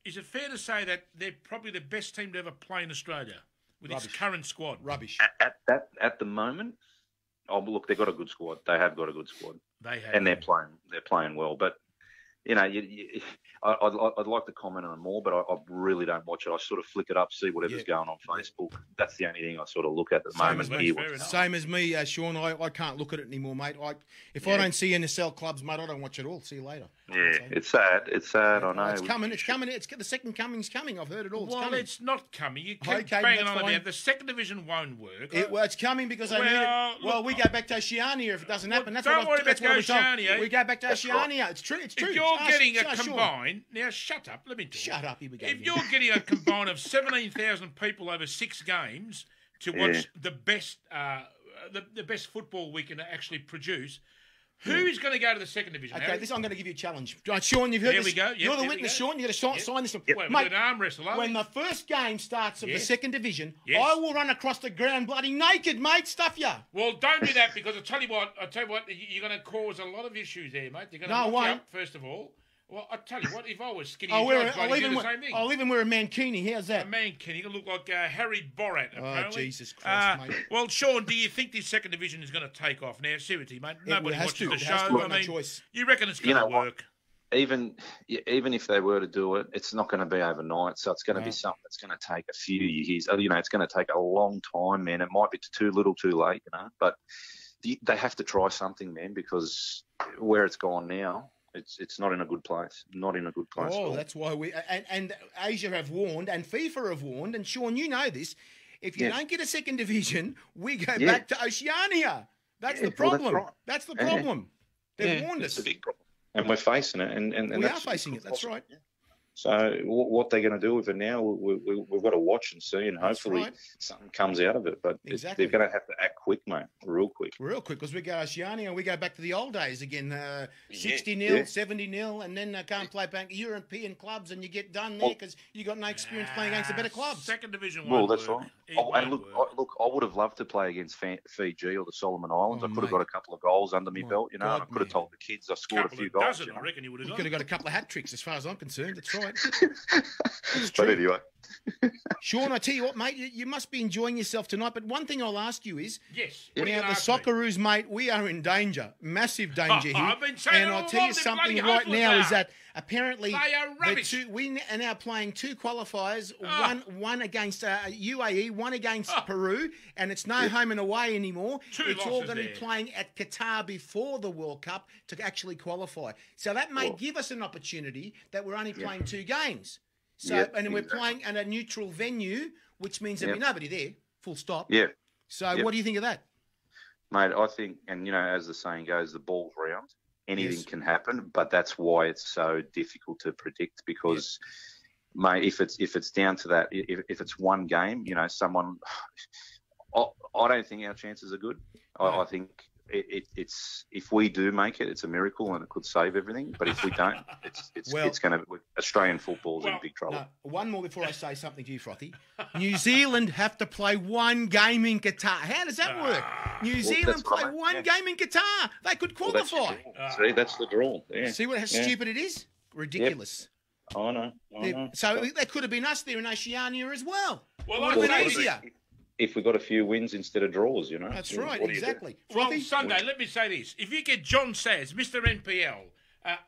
is it fair to say that they're probably the best team to ever play in Australia with its current squad? Rubbish. At the moment, look, they've got a good squad. They have got a good squad. They have. And they're playing well. But, I'd like to comment on it more, but I really don't watch it. I sort of flick it up, see whatever's going on Facebook. That's the only thing I sort of look at the moment. Same as me, Sean. I can't look at it anymore, mate. If I don't see NSL clubs, mate, I don't watch it all. See you later. Yeah, it's sad. It's sad. I know. It's coming. The second coming's coming. I've heard it all. It's not coming. You keep banging on about it. The second division won't work. It's coming because they need it. Well, we go back to Oceania if it doesn't happen. Don't worry about Oceania. We go back to Oceania. It's true. It's true. If you're getting a combine, now shut up. Let me talk. Shut up. Here we go. If you're getting a combine of 17,000 people over 6 games to watch the best football we can actually produce, Who is going to go to the second division? Okay, Harry? I'm going to give you a challenge. Right, Sean, you've heard Here this. we go. Yep, You're the here we witness, go. Sean. You've got to sign this one. Well, Mate, we're doing arm wrestle, aren't we? when the first game starts of the Yes. second division, Yes. I will run across the ground bloody naked, mate. Stuff ya. Well, don't do that because I tell you what, you're going to cause a lot of issues there, mate. You're going to No, I knock you won't. up, first of all. Well, I tell you what, if I was skinny, I'll do the same thing. even wear a mankini. How's that? A man can. You look like Harry Borat, apparently. Jesus Christ, mate. Well, Sean, do you think this second division is going to take off? Now, seriously, mate, nobody has watches to. the It has show. to. I No mean, choice. you reckon it's going to work? Even if they were to do it, it's not going to be overnight. So it's going to be something that's going to take a few years. It's going to take a long time, man. It might be too little, too late, But they have to try something, man, because where it's gone now, it's not in a good place. Not in a good place. Oh, that's why we and Asia have warned, and FIFA have warned, and Sean, you know this. If you don't get a second division, we go back to Oceania. That's the problem. Well, that's the problem. They've warned it's us. a big problem. And we're facing it, and We are facing it. That's right. So what they're going to do with it now, we've got to watch and see, and hopefully something comes out of it. But they're going to have to act quick, mate, real quick. Real quick, because we go Oceania and we go back to the old days again, 60-0, 70-0, and then can't play back European clubs, and you get done there because you got no experience playing against the better clubs. Second division. Well, that's right. And look, I would have loved to play against Fiji or the Solomon Islands. I could have got a couple of goals under my belt, and I could have told the kids I scored a few goals. I reckon you would have You could have got a couple of hat tricks, as far as I'm concerned. That's right. But anyway. Sean, I tell you what, mate, you must be enjoying yourself tonight. But one thing I'll ask you is, yes, now the Socceroos, mate, we are in danger, massive danger here. I've been saying and I'll tell you something right now is that apparently we are now playing two qualifiers, one against UAE, one against Peru, and it's no home and away anymore. It's all going to be playing at Qatar before the World Cup to actually qualify. So that may give us an opportunity that we're only playing two games. So and we're playing at a neutral venue, which means there'll be nobody there, full stop. Yeah. So what do you think of that? Mate, I think, and as the saying goes, the ball's round. Anything can happen, but that's why it's so difficult to predict because, mate, if it's down to that, if it's one game, someone, I don't think our chances are good. I think it's if we do make it, it's a miracle and it could save everything. But if we don't, it's going to Australian football's in big trouble. No, one more before I say something to you, Frothy. New Zealand have to play one game in Qatar. How does that work? New Zealand play one game in Qatar. They could qualify. See, that's the draw. Yeah. See how stupid it is? Ridiculous. Yep. I know. So that could have been us there in Oceania as well. Well, it would have been easier. If we got a few wins instead of draws, That's right, exactly. Well, Sunday, let me say this. If you get John Saz, Mr. NPL,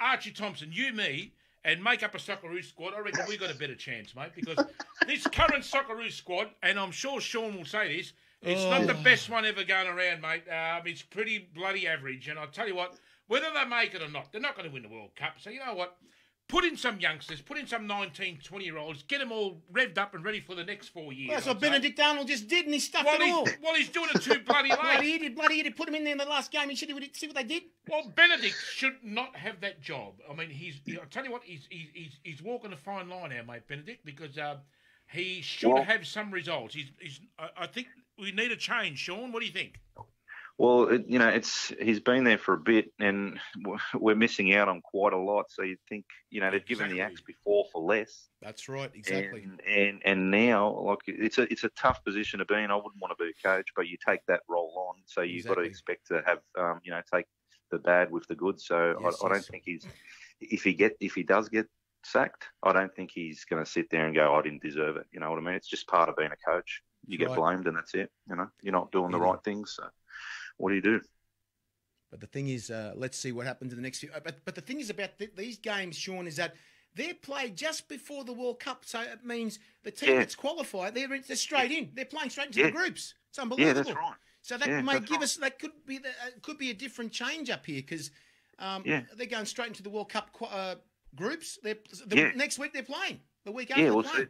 Archie Thompson, you, me, and make up a Socceroos squad, I reckon we got a better chance, mate, because this current Socceroos squad, and I'm sure Sean will say this, it's not the best one ever going around, mate. It's pretty bloody average, and I'll tell you what, whether they make it or not, they're not going to win the World Cup. So you know what? Put in some youngsters, put in some 19, 20-year-olds, get them all revved up and ready for the next 4 years. Well, that's what Benedict Arnold just did, and he stuffed it all. Well, he's doing it too bloody late. bloody idiot. Put him in there in the last game. He should have see what they did. Well, Benedict should not have that job. I mean, I'll tell you what, he's walking a fine line now, mate, Benedict, because he should have some results. I think we need a change, Sean. What do you think? Well, he's been there for a bit, and we're missing out on quite a lot. So you'd think, they've given the axe before for less. That's right, exactly. And now, like, it's a tough position to be in. I wouldn't want to be a coach, but you take that role on, so you've got to expect to have, take the bad with the good. So I don't think if he does get sacked, I don't think he's going to sit there and go, I didn't deserve it. You know what I mean? It's just part of being a coach. You get blamed, and that's it. You're not doing the right things. So what do you do? But the thing is, let's see what happens in the next few. But the thing is about these games, Sean, is that they're played just before the World Cup. So it means the team that's qualified, they're straight in. They're playing straight into the groups. It's unbelievable. Yeah, that's right. So that may give us, that could be a different change up here because they're going straight into the World Cup groups. Next week they're playing. The week after they're playing.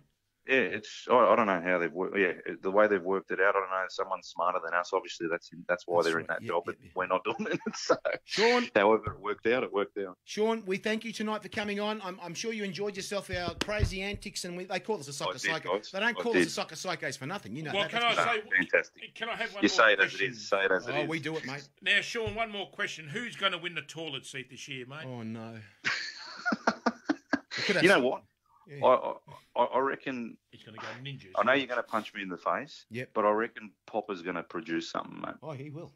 Yeah, I don't know how they've worked. Yeah, the way they've worked it out. I don't know. Someone's smarter than us. Obviously, that's why they're in that job, but we're not doing it. So, Sean, however it worked out, it worked out. Sean, we thank you tonight for coming on. I'm sure you enjoyed yourself, our crazy antics, and they call us a soccer psycho. They don't call us a soccer psychos for nothing, you know. Well, can I say? Fantastic. Can I have one You more say it question? as it is. Say it as it is. Oh, we do it, mate. Now, Sean, one more question. Who's going to win the toilet seat this year, mate? Oh no. You know what? Yeah. I reckon He's going to go ninjas. I know you're going to punch me in the face. Yep. But I reckon Popper's going to produce something, mate. Oh, he will.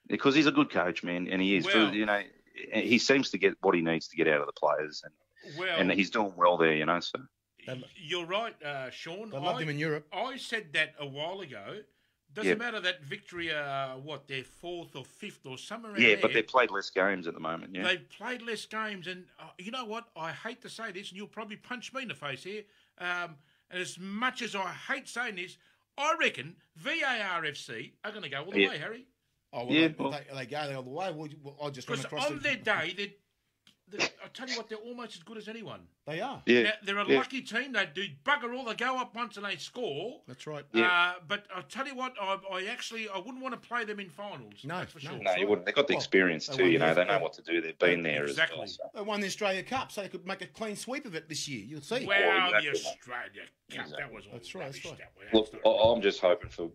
Because he's a good coach, man, and he is. Well, you know, he seems to get what he needs to get out of the players, and he's doing well there, you know. So you're right, Sean. I loved him in Europe. I said that a while ago. Doesn't matter that Victory, they're fourth or fifth or somewhere around there. but they've played less games at the moment, yeah. They've played less games, and you know what? I hate to say this, and you'll probably punch me in the face here. And as much as I hate saying this, I reckon VARFC are going to go all the way, Harry. Oh, well, they go all the way. I'll just run Because across on their day, I tell you what, they're almost as good as anyone. They are. Yeah. Now, they're a lucky team. They do bugger all. They go up once and they score. That's right. But I tell you what, I wouldn't want to play them in finals. No, that's for sure. No, you wouldn't. They've got the experience too. You know, they know what to do. They've been there exactly. as well. So. They won the Australia Cup, so they could make a clean sweep of it this year. You'll see. Well, exactly. the Australia Cup, that was all. That's right. That's right. Look, I'm just hoping for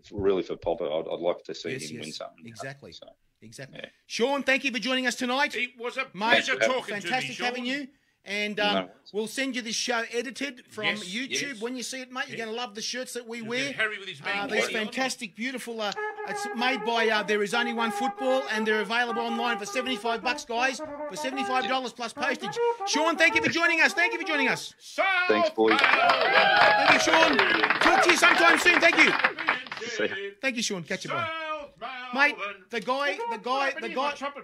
Popper. I'd like to see him win something. Exactly. So. Exactly. Yeah. Sean, thank you for joining us tonight. It was a pleasure talking to you, fantastic having you. And we'll send you this show edited from YouTube. When you see it, mate, you're going to love the shirts that we wear. Harry with his these fantastic, beautiful. It's made by There Is Only One Football, and they're available online for $75, guys, for $75 plus postage. Sean, thank you for joining us. Thank you for joining us. Thanks, boys. Thank you, Sean. Talk to you sometime soon. Thank you. Thank you, Sean. Catch you, bye. Mate, the guy,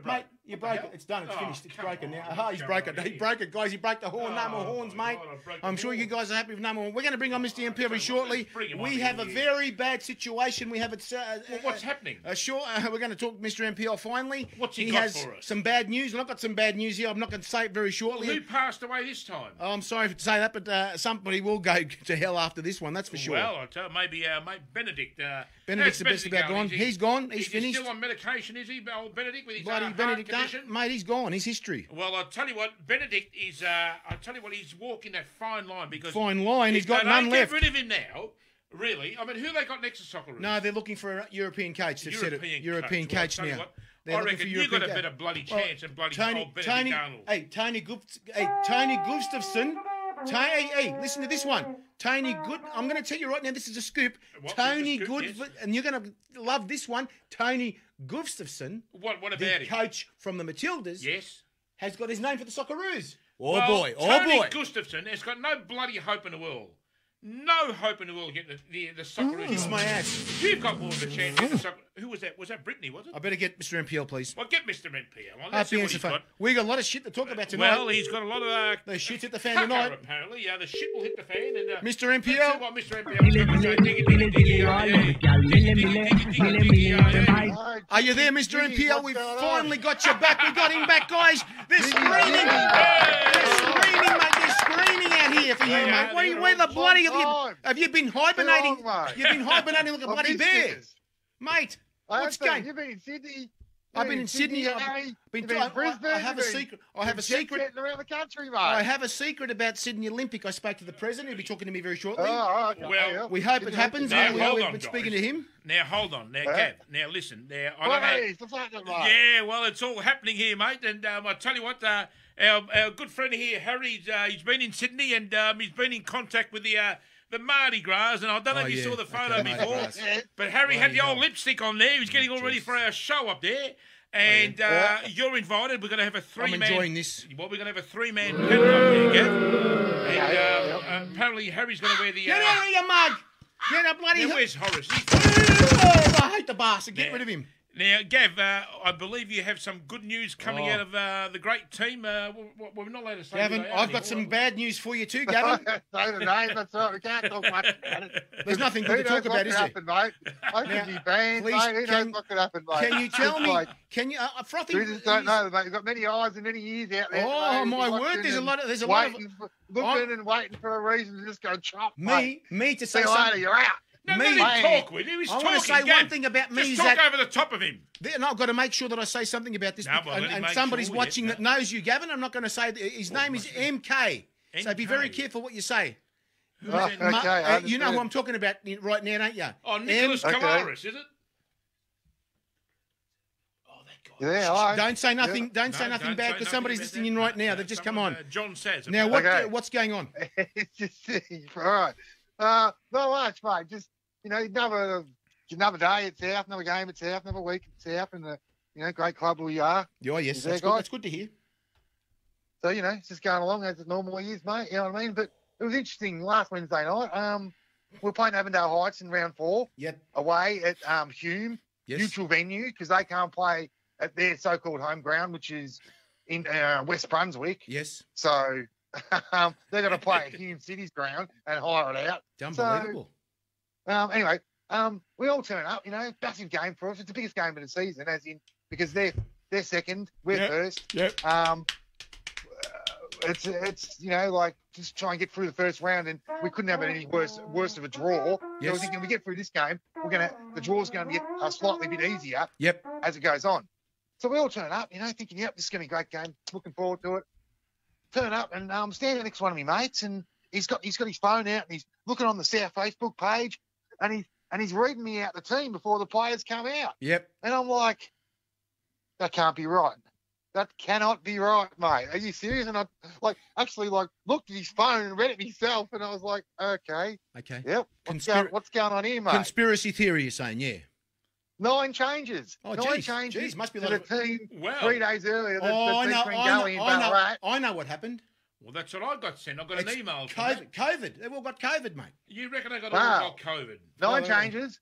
mate, you broke it. It's done. It's finished. It's broken now. He's broke it. He broke it, guys. He broke the horn. No more horns, mate. I'm sure you guys are happy with no more. We're going to bring on Mr. MP very shortly. We have a very bad situation. We have what's happening? We're going to talk to Mr. MPL finally. What's he got has for us? Some bad news, and I've got some bad news here. I'm not going to say it very shortly. Who passed away this time? Oh, I'm sorry to say that, but somebody will go to hell after this one. That's for sure. Well, I'll tell you, maybe mate Benedict. Benedict's the best about gone. He's gone. He's finished. Still on medication, is he? Old Benedict with his bloody Benedict condition? Mate, he's gone. He's history. Well, I'll tell you what, Benedict is. I tell you what, he's walking that fine line because He's got none left. Get rid of him now. Really? I mean, who they got next to Socceroos? No, they're looking for a European coach. They've said it. European coach now. I reckon you got a better bloody chance than bloody old Benedict Arnold. Tony Gustafsson. Hey, listen to this one. I'm going to tell you right now, this is a scoop. Tony Good, and you're going to love this one. Tony Gustafsson. What about the coach from the Matildas? Yes. Has got his name for the Socceroos. Tony Gustafsson has got no bloody hope in the world. No hope in the world getting the Socceroos. Kiss my ass. You've got more of a chance. Getting the Socceroos. Who was that? Was that Brittany, was it? I better get Mr. MPL, please. Well, get Mr. MPL on. Let's see what he's got. We got a lot of shit to talk about tonight. Well, he's got a lot of... the shit hit the fan tonight. Apparently. The shit will hit the fan. And, Mr. MPL. What Mr. MPL. Are you there, Mr. MPL? We've finally got you back. We got him back, guys. They're screaming. They're screaming, mate. They're screaming out here for you, mate. Where the bloody have you been hibernating? You've been hibernating like a bloody bear. Mate, what's going? You've been in Sydney. I've been in Sydney. I've been in Brisbane. I have a secret. I have a secret around the country, mate. I have a secret about Sydney Olympic. I spoke to the president. He'll be talking to me very shortly. Oh, okay. Well, we hope it happens. Now, We've been speaking to him. Now, hold on. Now, Gav. Now, listen. Now, I don't know. Mate. Yeah, well, it's all happening here, mate. And I tell you what, our good friend here, Harry, he's been in Sydney and he's been in contact with the Mardi Gras, and I don't know if you saw the photo before, but Harry had the old lipstick on there. He was getting all ready for our show up there. And you're invited. We're going to have a three-man... I'm enjoying this. Well, we're going to have a three-man panel up there, Gav. And apparently Harry's going to wear the... Get out of your mug! Get a bloody... Where's Horace? Oh, I hate the bastard. Get rid of him. Now, Gav, I believe you have some good news coming out of the great team. We're not allowed to say Gavin, who they are I've got anymore, some are we? bad news for you too, Gavin. Say the name, that's right. We can't talk much about it. There's nothing good to talk about, is there? Happen, mate? I could be banned, please, mate. Who knows what could happen, mate? Can you tell It's me? like, Can you, Frothy? we just don't know, mate. We've got many eyes and many ears out there. Oh, mate. my Watching word! There's a and lot of looking and waiting for a reason to just go chop. me to See say you later. something. You're out. No, Me- let him Hey. talk, will you? He's I talking, want to say Gav. one thing about me Just is talk that. over the top of him. And I've got to make sure that I say something about this. No, well, let him and make somebody's sure, watching yes, that knows you, Gavin. I'm not going to say his name is MK. So be very MK. careful what you say. Who's Oh, that? okay, I You know who I'm talking about right now, don't you? Oh, Nicholas Okay. Kalaris, is it? Oh, that guy. Yeah, all right. Don't say nothing. Don't say No, nothing don't bad say because nothing somebody's about listening that. in right No, now. no, They've just come someone, on. John says. Now, Okay. what's going on? It's just all right. Not much, mate. Just another day at South, another game at South, another week at South, and the great club we are. Oh, yes, Is there, that's good. guys? That's good to hear. So it's just going along as it normally is, mate. You know what I mean? But it was interesting last Wednesday night. We were playing Avondale Heights in round 4 Yep. away at Hume, Yes. neutral venue, because they can't play at their so-called home ground, which is in West Brunswick. Yes. So they're going to play at Hume City's ground and hire it out. It's unbelievable. Anyway, we all turn up. Massive game for us. It's the biggest game of the season, as in because they're second, we're Yep. first. Yep. It's like just try and get through the first round, and we couldn't have it any worse of a draw. So Yes. we're thinking we get through this game, the draw's going to get a slightly bit easier Yep. as it goes on. So we all turn up, thinking, yep, this is going to be a great game. Looking forward to it. Turn up and I'm standing next to one of my mates, and he's got his phone out and he's looking on the South Facebook page, and he's reading me out the team before the players come out. Yep. And I'm like, that can't be right. That cannot be right, mate. Are you serious? And I actually looked at his phone and read it myself, and I was like, okay, Okay. yep. What's going on here, mate? Conspiracy theory, you're saying, yeah. 9 changes. Oh, 9 geez. changes. Geez, must be to like the team Wow. 3 days earlier. Oh, I know, Ballarat. I know what happened. Well, that's what I got sent. I got an It's email. From that. COVID. They've all got COVID, mate. You reckon they got Wow. all got COVID? 9 Oh, changes.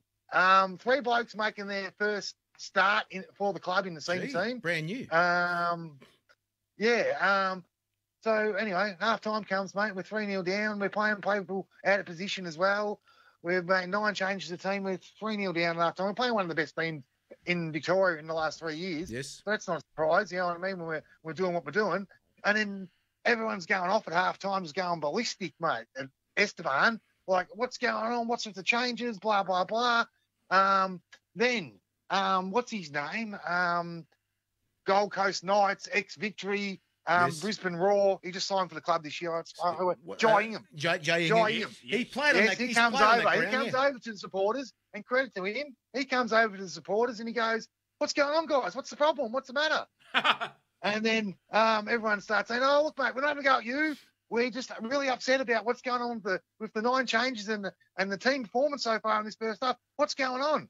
3 blokes making their first start for the club in the senior Gee, team. brand new. So anyway, half time comes, mate. We're 3-0 down. We're playing people out of position as well. We've made 9 changes to the team. We're 3-0 down at half time. We're playing one of the best teams in Victoria in the last 3 years. Yes. So that's not a surprise, you know what I mean, when we're doing what we're doing. And then everyone's going off at half time, is going ballistic, mate. And Esteban, what's going on? What's with the changes? Blah, blah, blah. Then, what's his name? Gold Coast Knights, ex-Victory, Yes. Brisbane Raw. He just signed for the club this year. Jai Ingham. Jay Jai Ingham. Ingham. He played on Yes, that. he he's comes played on over. that He ground, comes yeah. over to the supporters, and credit to him. He comes over to the supporters and he goes, "What's going on, guys? What's the problem? What's the matter?" And then everyone starts saying, "Oh, look, mate, we're not having a go at you. We're just really upset about what's going on with the 9 changes and the team performance so far in this first half. What's going on?"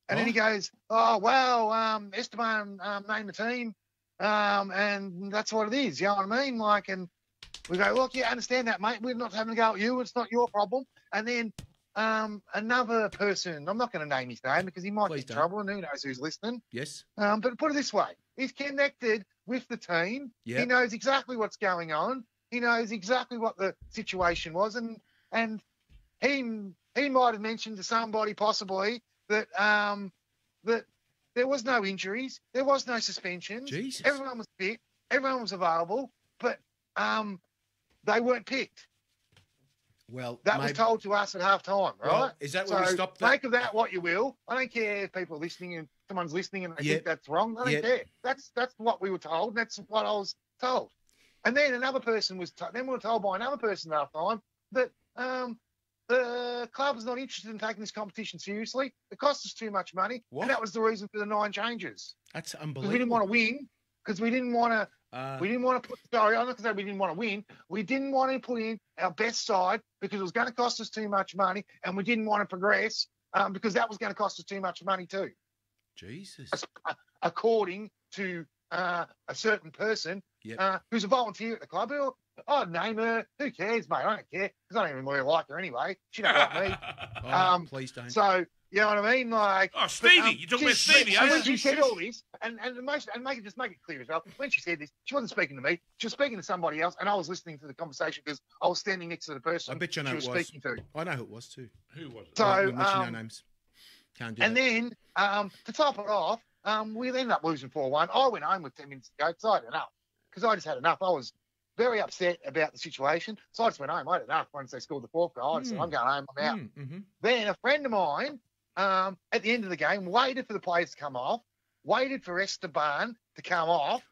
And then he goes, "Oh, well, Esteban named the team, and that's what it is. You know what I mean? And we go, look, yeah, I understand that, mate. We're not having a go at you. It's not your problem." And then another person, I'm not going to name his name because he might Please get in don't. trouble, and who knows who's listening. Yes. But put it this way, he's connected with the team. Yep. He knows exactly what's going on. He knows exactly what the situation was, and he might have mentioned to somebody possibly that that there was no injuries, there was no suspensions. Jesus. Everyone was fit, everyone was available, but they weren't picked. Well, That was told to us at half time, right? Well, is that where we stopped that? Make of that what you will. I don't care if people are listening and someone's listening and they Yep. think that's wrong. I don't Yep. care. That's what we were told. And that's what I was told. And then another person then we were told by another person at half time that the club was not interested in taking this competition seriously. It cost us too much money. What? And that was the reason for the 9 changes. That's Because unbelievable. we didn't want to win. Because we didn't want to. We didn't want to put. Sorry, I'm not going to say we didn't want to win. We didn't want to put in our best side because it was going to cost us too much money, and we didn't want to progress because that was going to cost us too much money too. Jesus. According to a certain person Yep. who's a volunteer at the club. I'd name her. Who cares, mate? I don't care because I don't even really like her anyway. She don't like me. Oh, please don't. So You know what I mean? Like, Oh, Stevie, you're talking about Stevie, and eh? when she said all this, and make it clear as well, when she said this, she wasn't speaking to me. She was speaking to somebody else, and I was listening to the conversation because I was standing next to the person I bet you know she who was it was. speaking to. I know who it was too. Who was it? So, Not mention no names. Can't do and that. then to top it off, we ended up losing 4-1. I went home with 10 minutes to go because I had enough. Because I just had enough. I was very upset about the situation. So I just went home. I had enough once they scored the fourth goal. I just said, I'm going home. I'm out. Mm-hmm. Then a friend of mine, at the end of the game, waited for the players to come off, waited for Esteban to come off,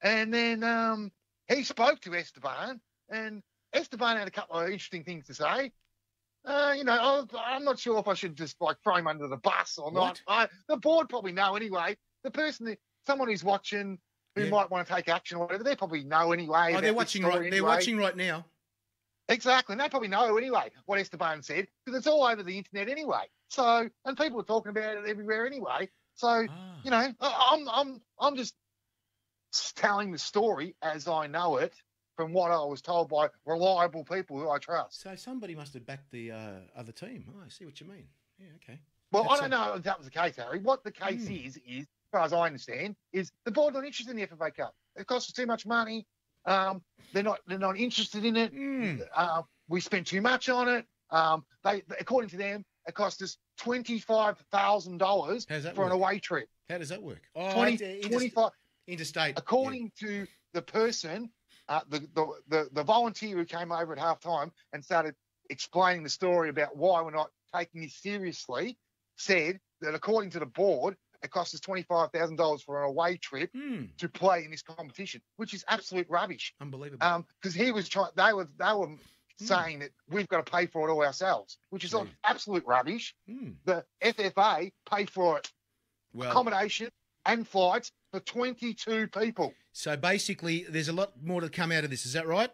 and then he spoke to Esteban, and Esteban had a couple of interesting things to say. I'm not sure if I should just like throw him under the bus or not. The board probably know anyway. The person, someone who's watching, who might want to take action or whatever, they probably know anyway. Oh, they're watching right. They're watching right now. Exactly, and they probably know anyway what Esteban said because it's all over the internet anyway. So, and people are talking about it everywhere anyway. So, I'm just telling the story as I know it from what I was told by reliable people who I trust. So somebody must have backed the other team. Oh, I see what you mean. Yeah, okay. Well, I don't know if that was the case, Harry. What the case is, as far as I understand, is the board not interested in the FFA Cup. It costs us too much money. They're not interested in it. We spent too much on it. They according to them, it cost us $25,000 for an away trip. How does that work? Oh, 25 interstate. According to the person, the volunteer who came over at halftime and started explaining the story about why we're not taking this seriously, said that according to the board, it cost us $25,000 for an away trip to play in this competition, which is absolute rubbish. Unbelievable. Because he was trying, they were saying that we've got to pay for it all ourselves, which is absolute rubbish. The FFA paid for it, accommodation and flights for 22 people. So basically, there's a lot more to come out of this. Is that right?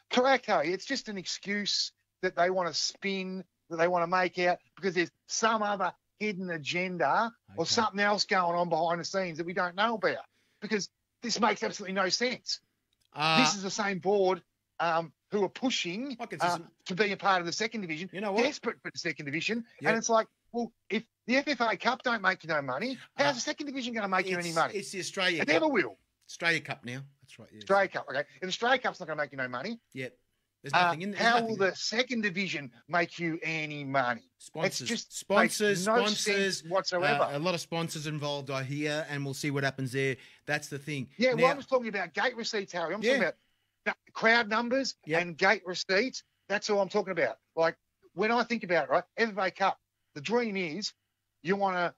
Correct, Harry. It's just an excuse that they want to spin, that they want to make out because there's some other hidden agenda or something else going on behind the scenes that we don't know about. Because this makes absolutely no sense. This is the same board who are pushing to be a part of the second division. You know what? Desperate for the second division. Yep. And it's like, well, if the FFA Cup don't make you no money, how's the second division going to make you any money? It's the Australia Cup. It never will. Australia Cup now. That's right. Yeah. Australia Cup, okay. If the Australia Cup's not going to make you no money, there's nothing in there. How will the second division make you any money? Sponsors. It's just sponsors whatsoever. A lot of sponsors involved, I hear, and we'll see what happens there. That's the thing. Yeah, well, I was talking about gate receipts, Harry. I'm talking about crowd numbers and gate receipts. That's all I'm talking about. Like, when I think about it, right, FFA Cup, the dream is you want to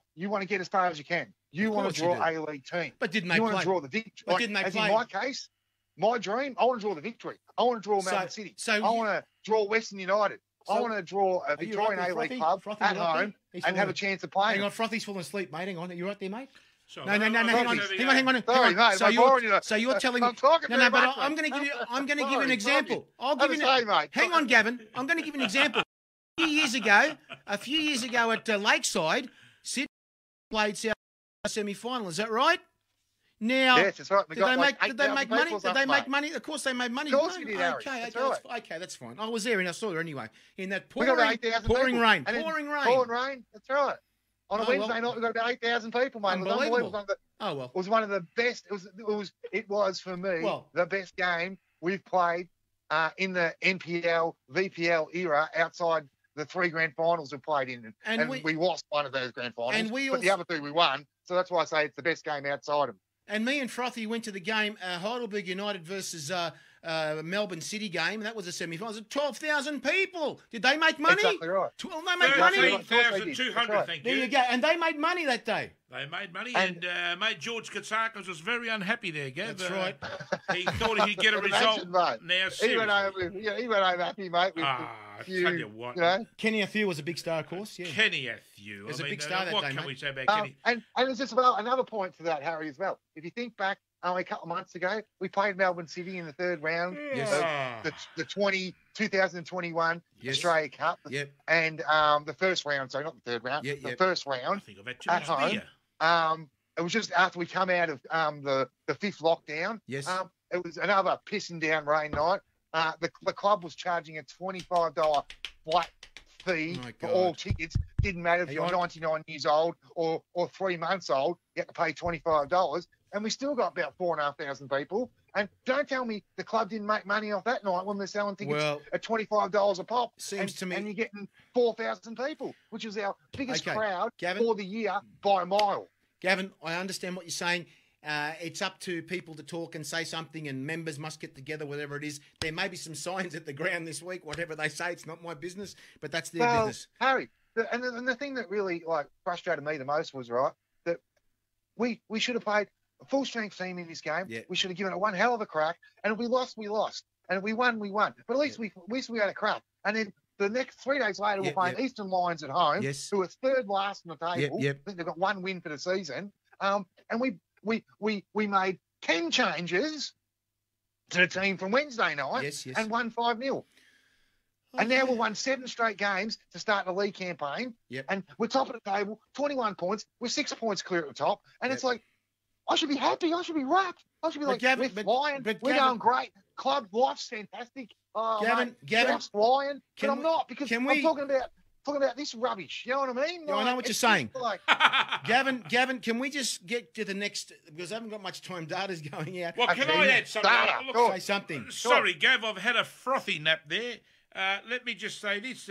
get as far as you can. You want to draw a league team. But didn't they play? You want to draw the victory. But didn't they play? In my case, my dream, I want to draw the victory. I want to draw Melbourne City. I want to draw Western United. I want to draw a Victorian A-League club at home and have a chance of playing. Hang on, Frothy's falling asleep, mate. Hang on. Are you right there, mate? Sorry, no, hang on. Sorry, mate. So you're telling me. No, but I'm going to give you an example. I'll give you. Hang on, Gavin. I'm going to give you an example. A few years ago at Lakeside, Sydney played South semi-final. Is that right? Now, yes, that's right. Did they make money? Did they make money? Of course, they made money. Of course, we did, Harry. Okay, that's fine. I was there and I saw her anyway in that pouring rain. That's right. On a Wednesday night, we got about 8,000 people, mate. Unbelievable. It was one of the best. It was for me the best game we've played in the NPL, VPL era outside the 3 grand finals we played in, and we lost one of those grand finals. But the other 2 we won. So that's why I say it's the best game outside them. And me and Frothy went to the game, Heidelberg United versus Melbourne City game, and that was a semi-final. 12,000 people. Did they make money? Exactly right. Well, they made money. 13,200, thank you. There you go. And they made money that day. They made money, and mate George Katsakis was very unhappy there, Gav. That's right. He thought he'd get a result. Now, he went home happy, mate. With tell you what. Kenny Athieu was a big star, of course. Yeah. Kenny Athieu. Was a big star that day, What can we say about Kenny? And there's just another point to that, Harry, as well. If you think back, only a couple of months ago, we played Melbourne City in the 3rd round of the 2021 Australia Cup. Yep. And the first round, sorry, not the 3rd round, the first round I think I've had too much beer. It was just after we come out of the 5th lockdown. Yes. It was another pissing down rain night. The club was charging a $25 flat fee My for God. all tickets. Didn't matter if Hang you're on. 99 years old or 3 months old. You had to pay $25, and we still got about 4,500 people. And don't tell me the club didn't make money off that night when they're selling tickets Well, at $25 a pop. seems to me- and you're getting 4,000 people, which is our biggest Okay, crowd Gavin. for the year by a mile. Gavin, I understand what you're saying. It's up to people to talk and say something, and members must get together, whatever it is. There may be some signs at the ground this week, whatever they say. It's not my business, but that's their business. Harry, and the thing that really frustrated me the most was that we should have played a full strength team in this game. Yeah. We should have given it one hell of a crack. And if we lost, we lost. And if we won, we won. But at least we had a crack. And then the next 3 days later, we're playing Eastern Lions at home, Yes. who are third last on the table. Yep. I think they've got one win for the season. And we made 10 changes to the team from Wednesday night Yes. and won 5-0. And now we've won 7 straight games to start the league campaign. Yep. And we're top of the table, 21 points. We're 6 points clear at the top. And Yep. it's like, I should be happy. I should be wrapped. I should be But like, Gavin- we're but- flying. but We're Gavin- going great. Club life's fantastic. Oh, Gavin- mate, Gavin, South's flying. can But I'm we- not, because can I'm we- talking about this rubbish. You know what I mean? Yeah, I know what it's you're saying. just like, Gavin, can we just get to the next, because I haven't got much time. Data's going out. Well, can I add something? Data, Look, go on. Say something. sorry, Gav, I've had a frothy nap there. Let me just say this.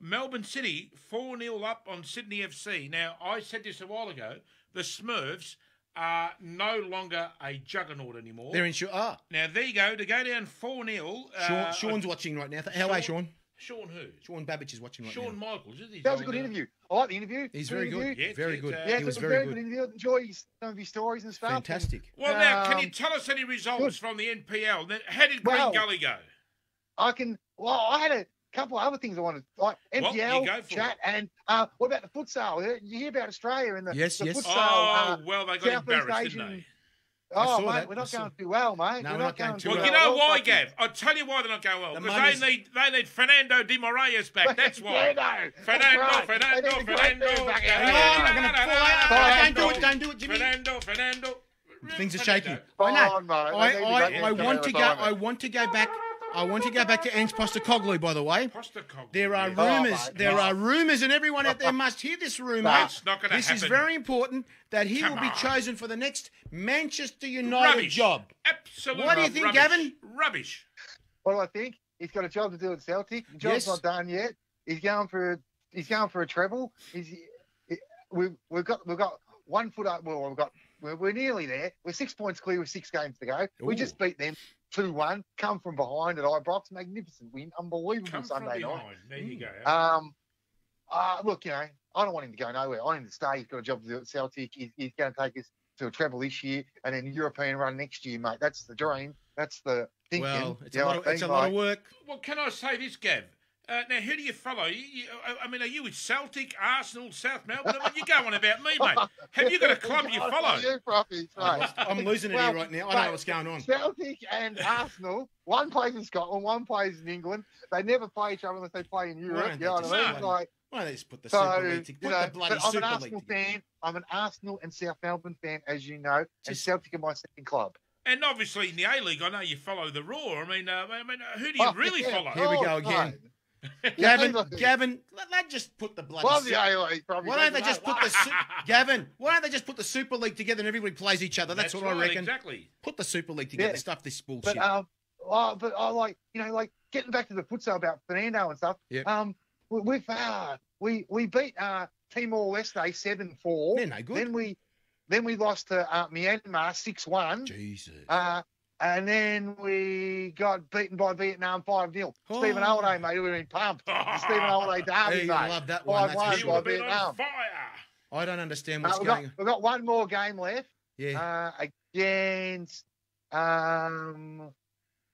Melbourne City 4-0 up on Sydney FC. Now, I said this a while ago. The Smurfs are no longer a juggernaut anymore. They're in Now, there you go. To go down 4-0. Sean's watching right now. Hello, Sean. Sean who? Sean Babic is watching right Sean now. Michaels, is he? that was a good interview. I like the interview. He's very good. interview. Yeah, Very yeah, good. yeah, Yeah, He was it was a very good good. interview. Enjoy some of his stories and stuff. Fantastic. Well, now, can you Um, tell us any results good. from the NPL? Then how did Green Well, Gully go? I had a couple of other things I wanted, like Well, you NPL go for chat, and what about the futsal? You hear about Australia and the Yes, the yes. futsal? Oh, well, they got Southeast embarrassed, Asian- didn't they? I Oh, saw mate, that. we're I not saw- going too well, mate. No, we're we're not going going too Well, well. you know why, fucking- Gav? I'll tell you why they're not going well. The Because money's- they need Fernando Di Maria's back. That's why. Fernando. Hang on, I'm going to pull out. Don't do it, Jimmy. Fernando. Things are shaky. Fernando. I know. Mate. They need to go I to want to go. retirement. I want to go back. I want to go back to Ange Postecoglou. By the way, Postecoglou, there are yeah. rumours. mate. There are rumours, and everyone out there must hear this rumour. That's not gonna This is happen. very important that he Come will be on. chosen for the next Manchester United Rubbish. job. Absolute What do you think, rubbish. Gavin? Rubbish. What do I think? He's got a job to do at Celtic. The job's Yes. not done yet. He's going for a treble. We've got 1 foot up. Well, we're nearly there. We're 6 points clear with 6 games to go. We Ooh. just beat them 2-1. Come from behind at Ibrox. Magnificent win. Unbelievable Come from Sunday night. behind. There you go. Look, I don't want him to go nowhere. I want him to stay. He's got a job to do at Celtic. He's going to take us to a treble this year and then European run next year, mate. That's the dream. That's the thinking. Well, it's You a know lot. what I It's a mean? lot Like, of work. Well, can I say this, Gav? Now, who do you follow? I mean, are you with Celtic, Arsenal, South Melbourne? I mean, you're going about me, mate. Have you got a club you follow? You, Profi, mate. I'm losing it Well, here right now. I don't know what's going on. Celtic and Arsenal, one plays in Scotland, one plays in England. They never play each other unless they play in Europe. Right, You know what I mean? just- It's like, Why don't they just put the so, Super League together? you Put know, the bloody but I'm an Super Arsenal League together. fan. I'm an Arsenal and South Melbourne fan, as you know. And Just- Celtic are my second club. And obviously in the A-League, I know you follow the Raw. I mean, who do you really yeah. follow? Here we go Oh, again. mate. Gavin, let just put the bloody. Love the A-League, probably. Why don't they just put the Gavin? Why don't they just put the Super League together and everybody plays each other? That's what I right, reckon. Exactly. Put the Super League together. Yeah. Stuff this bullshit. But I like, getting back to the futsal about Fernando and stuff. Yep. We beat Timor-Leste 7-4. They're no good. Then we lost to Myanmar 6-1. Jesus. And then we got beaten by Vietnam 5-0. Oh. Stephen Holiday, mate, we were in pumped. The Stephen Holiday derby, Hey, mate. I love that one. That's 5-1 for He sure. will by have been on Vietnam. fire. I don't understand what's We've going on. got one more game left Yeah. against no,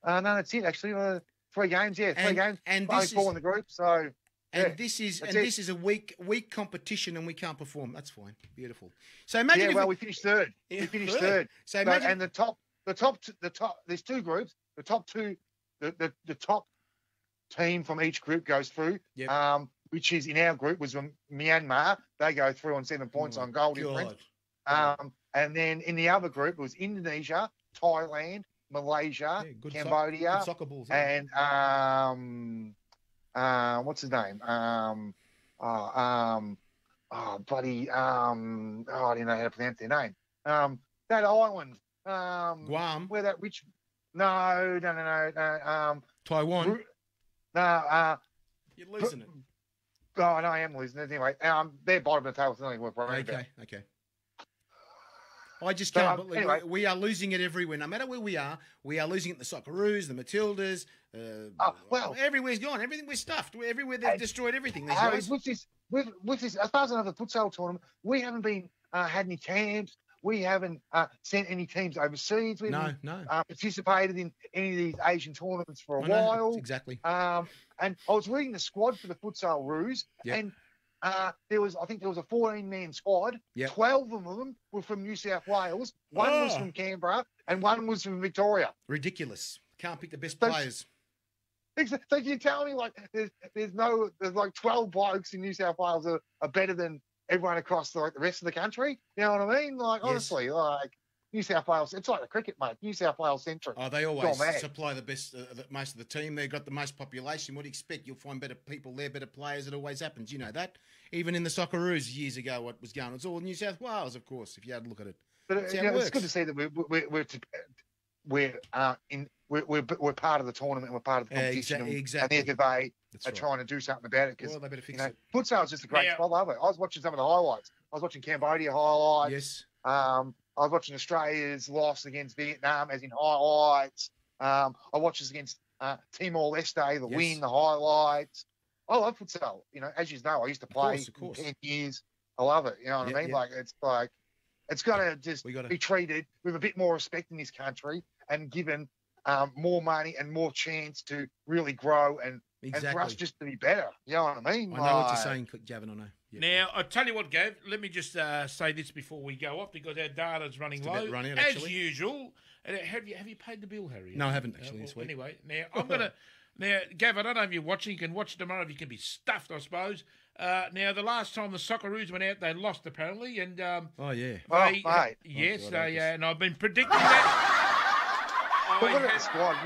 that's it actually. 3 games, yeah, 3 games. And Only this 4 is in the group, so and yeah, this is that's and it. this is a weak competition and we can't perform. That's fine. Beautiful. So imagine yeah. if Well, we finished third. Yeah, We finished third. third. So So, imagine and the top. There's 2 groups. The top 2, the top team from each group goes through. Yep. Which is in our group was Myanmar. They go through on 7 points on goal difference. God. And then in the other group it was Indonesia, Thailand, Malaysia, Yeah, good Cambodia, good soccer balls. Yeah. and what's his name? Bloody, I didn't know how to pronounce their name. That island, Guam. where that rich, no, Taiwan. You're losing it. Oh, no, I am losing it anyway. They're bottom of the table, so nothing worth worrying about. Okay. I just can't believe anyway. we are losing it everywhere. No matter where we are losing it in the Socceroos, the Matildas. Everywhere's gone. Everything we're stuffed. Everywhere they've destroyed everything. These guys. With this, as far as I know, the futsal tournament, we haven't been had any camps. We haven't sent any teams overseas. We haven't participated in any of these Asian tournaments for a while. Exactly. And I was reading the squad for the futsal Roos, and I think there was a 14-man squad. 12 of them were from New South Wales. One was from Canberra, and one was from Victoria. Ridiculous. Can't pick the best players. So you tell me there's like 12 blokes in New South Wales are better than everyone across the rest of the country? You know what I mean? Like, honestly, like New South Wales, it's like the cricket, mate. New South Wales centric. Oh, they always supply the best, most of the team. They've got the most population. What do you expect? You'll find better people there, better players. It always happens. You know that. Even in the Socceroos years ago, what was going on? It's all New South Wales, of course, if you had a look at it. But it's good to see that we're part of the tournament. We're part of the competition. Exactly. And they are trying to do something about it because they better fix it. Futsal is just a great sport. I love it. I was watching some of the highlights. I was watching Cambodia highlights. Yes. I was watching Australia's loss against Vietnam, as in highlights. I watched us against Timor-Leste, the win, the highlights. I love futsal. You know, as you know, I used to play for 10 years. I love it. You know what I mean? Yeah. It's got to just be treated with a bit more respect in this country and given more money and more chance to really grow and for us just to be better. You know what I mean? I know what you're saying, Gavin. I know. Yep. Now, I'll tell you what, Gav, let me just say this before we go off because our data's running low. As usual. Have you paid the bill, Harry? No, I haven't actually this week. Anyway, now I'm going to... Now, Gav, I don't know if you're watching. You can watch tomorrow if you can be stuffed, I suppose. Now, the last time the Socceroos went out, they lost, apparently. And mate. Yes, and I've been predicting that. Look at the squad.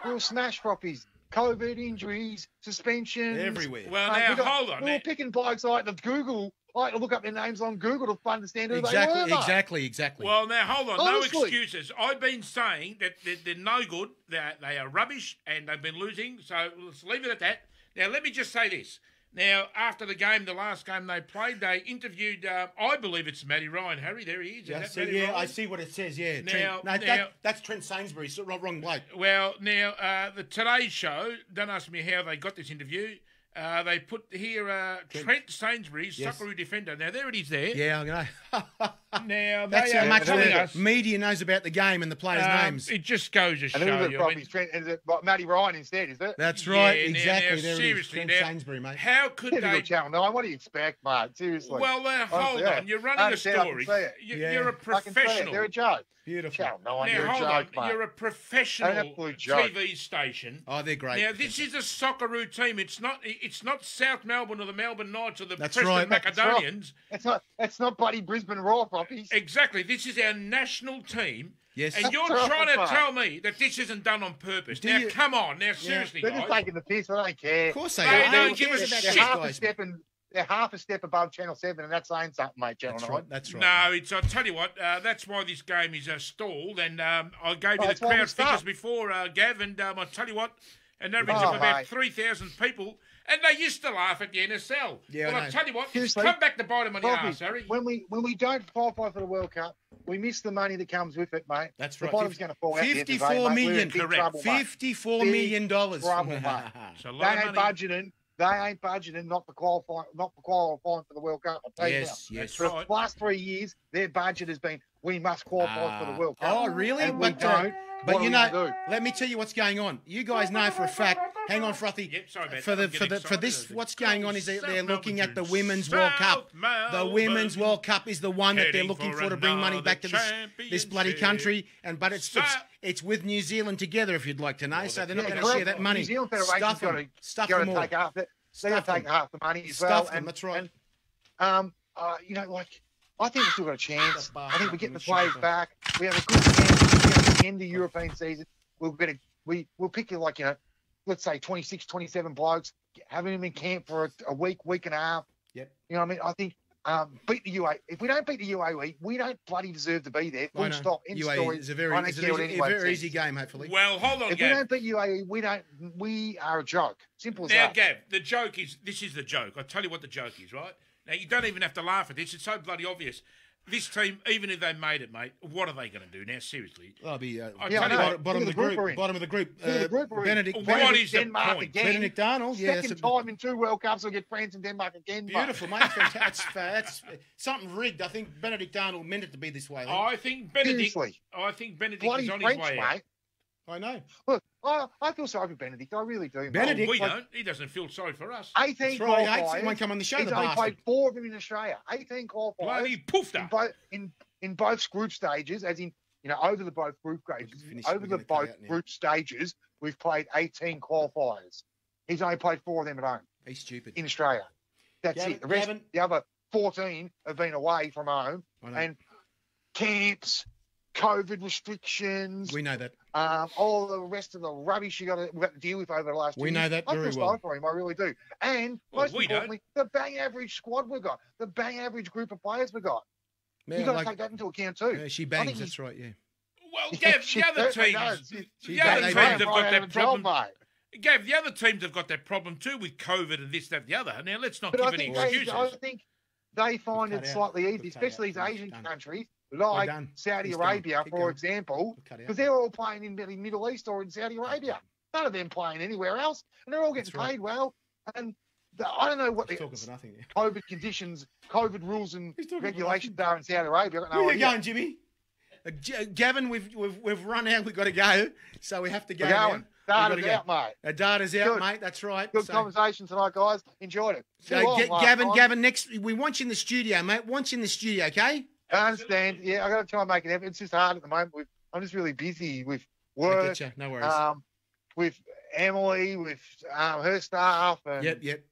We'll smash Froppies. COVID injuries, suspensions. Everywhere. Well, now, hold on. We were picking blokes like to Google. I like to look up their names on Google to understand who they were. Exactly. Well, now, hold on. Honestly. No excuses. I've been saying that they're no good. They are rubbish, and they've been losing. So let's leave it at that. Now, let me just say this. Now, after the game, the last game they played, they interviewed, I believe it's Matty Ryan. Harry, there he is. I see what it says, yeah. That's Trent Sainsbury. So wrong bloke. Well, now, the Today Show, don't ask me how they got this interview. They put here Trent Sainsbury, Socceroo defender. Now, there it is there. Yeah, I know. Now, that's how much the media knows about the game and the players' names. It just goes to show you. Is it Matty Ryan instead, is it? That's right, exactly. Now, seriously, Trent Sainsbury, mate. How could they... Channel 9, what do you expect, mate? Seriously. Well, hold on. You're running a story. You're a professional. They're a joke. Beautiful. Channel 9, you're a joke, mate. You're a professional TV station. Oh, they're great. Now, this is a Socceroo team. It's not South Melbourne or the Melbourne Knights or the Preston Macedonians. It's not bloody Brisbane Raw, Froppies. Exactly. This is our national team. Yes. And you're trying to tell me that this isn't done on purpose. Now, come on. Now, seriously, They're just taking the piss. I don't care. Of course they are. They don't give us shit, guys. They're half a step above Channel 7, and that's saying something, mate, Channel 9. That's right. No, I'll tell you what, that's why this game is stalled, and I gave you the crowd figures before, Gav, and I'll tell you what, an average of about 3,000 people, and they used to laugh at the NSL. Yeah, I'll tell you what, come back to bite them on the arse, Harry. When we don't qualify for the World Cup, we miss the money that comes with it, mate. That's right. The bottom's going to fall out. $54 million, correct. $54 million. Trouble, mate. They ain't budgeting not for qualifying for the World Cup. I'll tell you now. Yes, for the last 3 years, their budget has been we must qualify for the World Cup. Oh, really? And we don't. But you know, let me tell you what's going on. You guys know for a fact. Hang on, Frothy. Yep, sorry, man. For this, what's going on is they're looking at the Women's World Cup. The Women's World Cup is the one that they're looking for to bring money back to this bloody country. But it's with New Zealand together, if you'd like to know. So they're not going to share that money. New Zealand Federation's Stuff them all. They're going to take half the money as well. Stuff them. That's right. And, you know, like, I think we've still got a chance. I think we get the players back. We have a good chance to end the European season. We'll pick, like, you know, let's say 26, 27 blokes. having him in camp for a week, week and a half. Yep. You know what I mean? I think beat the UAE. If we don't beat the UAE, we don't bloody deserve to be there. Full stop. End story. It's a very easy game, hopefully. Well, hold on, If Gav. we don't beat UAE, we are a joke. Simple as Now, that. Gav, the joke is, this is the joke. I'll tell you what the joke is, right? Now, you don't even have to laugh at this. It's so bloody obvious. This team, even if they made it, mate, what are they going to do now? Seriously. I'll be bottom of the group. Bottom of the group. Benedict What is the Denmark point? again. Benedict Arnold. Yeah, Second time in 2 World Cups, we'll get France and Denmark again. Beautiful, mate. That's something rigged. I think Benedict Arnold meant it to be this way. I think Benedict. Seriously. I think Benedict Bloody is on French, his way out. mate. I know. Look, I feel sorry for Benedict. I really do. Benedict- We don't. He doesn't feel sorry for us. 18 That's right. He hates qualifiers. it when come on the show, He's the only bastard. played 4 of them in Australia. 18 qualifiers. Bloody poofed in up. both in both group stages, as in over the both group stages. Finish, Over we're the gonna cut both out now. group stages, we've played 18 qualifiers. He's only played 4 of them at home He's stupid. in Australia. That's it. The other 14 have been away from home I know. and camps, COVID restrictions, We know that. all the rest of the rubbish we've got to deal with over the last 2 We years. know that I very feel well. sorry for him, I really do. And Well, most we don't. importantly, the bang average squad we've got, the bang average group of players we've got. You've got to take that into account too. She I bangs. think That's right. Yeah. Well, Gav, the other teams, She the other bangs. teams have got Right out that of job, problem. mate. Gav, the other teams have got that problem too with COVID and this, that, the other. Now, let's not But I give any think, excuses. I think they find Cut it out. slightly We've easy, cut especially out. these Asian Done. countries We're like done. Saudi He's done. Arabia, Keep for going. example, We'll cut out. because they're all playing in the Middle East or in Saudi Arabia. None of them playing anywhere else, and they're all getting That's right. paid well. And I don't know what the He's talking for nothing. COVID conditions, COVID rules and He's talking for regulations are in Saudi Arabia. I don't know. Where you idea. going, Jimmy? Gavin, we've run out. We've got to go, so we have to go. We're going. now. Data's out, mate. Data's out, Good. mate. That's right. Good So- conversation tonight, guys. Enjoyed it. So, Too long last time. Gavin, next we want you in the studio, mate. Want you in the studio, okay? I understand. Yeah, I got to try and make it happen. It's just hard at the moment. I'm just really busy with I work, get you. No worries. with Emily, with her staff. And, Yep.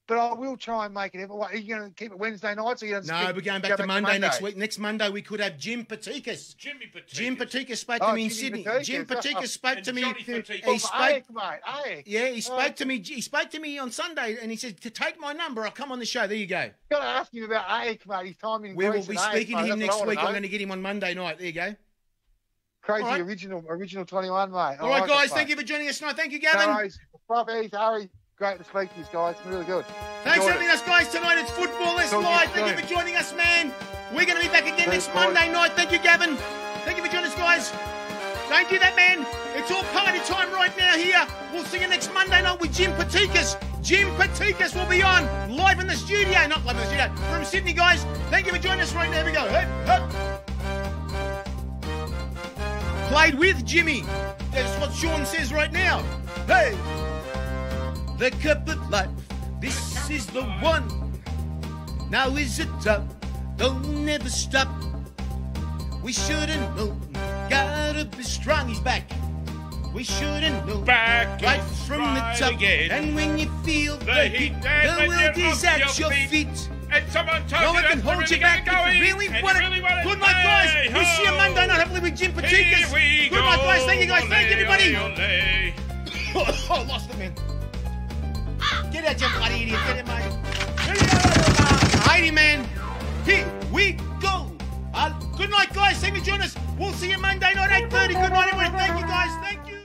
but I will try and make it happen. What, are you going to keep it Wednesday night? So you don't No, skip- we're going go back to Monday next week. Next Monday we could have Jim Patikas. Jimmy Petit. Jim Patikas spoke to me in Jimmy Sydney. Patikas. Jim Patikas spoke And to me. Johnny Patikas. Oh, He spoke. AEC, mate. AEC. Yeah, he spoke to me. He spoke to me on Sunday, and he said to take my number. I'll come on the show. There you go. Got to ask him about AEC, mate. His time in We will Greece be and AEC, speaking to mate. him That's next what I week. I'm wanna going know. to get him on Monday night. There you go. Crazy All right. original 21, mate. All right, guys. Thank you for joining us tonight. Thank you, Gavin. Harry. Great to speak to you guys. Really good. Thanks for Enjoyed having it. us, guys. Tonight it's football. Let's Talk to you live. Thank you soon. for joining us, man. We're going to be back again Thanks, next boys. Monday night. Thank you, Gavin. Thank you for joining us, guys. Don't do that, man. It's all party time right now here. We'll see you next Monday night with Jim Patikas. Jim Patikas will be on live in the studio. Not live in the studio. From Sydney, guys. Thank you for joining us right now. Here we go. Played with Jimmy. That's what Sean says right now. Hey. The cup of life. This is the one. Now is it up? Don't never stop. We shouldn't know. Gotta be strong. He's back. We shouldn't know. Back Right and from the stride top. again. And when you feel the heat, and the when world you're is off at your feet. And someone told No you one can that's hold really you back going, if you really and want you it. really want it. Good night, guys. Hey, We'll see you ho. Monday night, hopefully with Jim Patikas. Here we Good night, go. guys. Thank you, guys. Thank you, Ole, everybody. ole, ole. Oh, lost it, man. Get out, you bloody idiot. Get it, mate. Heidi, man. Here we go. Good night, guys. Thank you for joining us. We'll see you Monday night, 8:30. Good night, everybody. Thank you, guys. Thank you.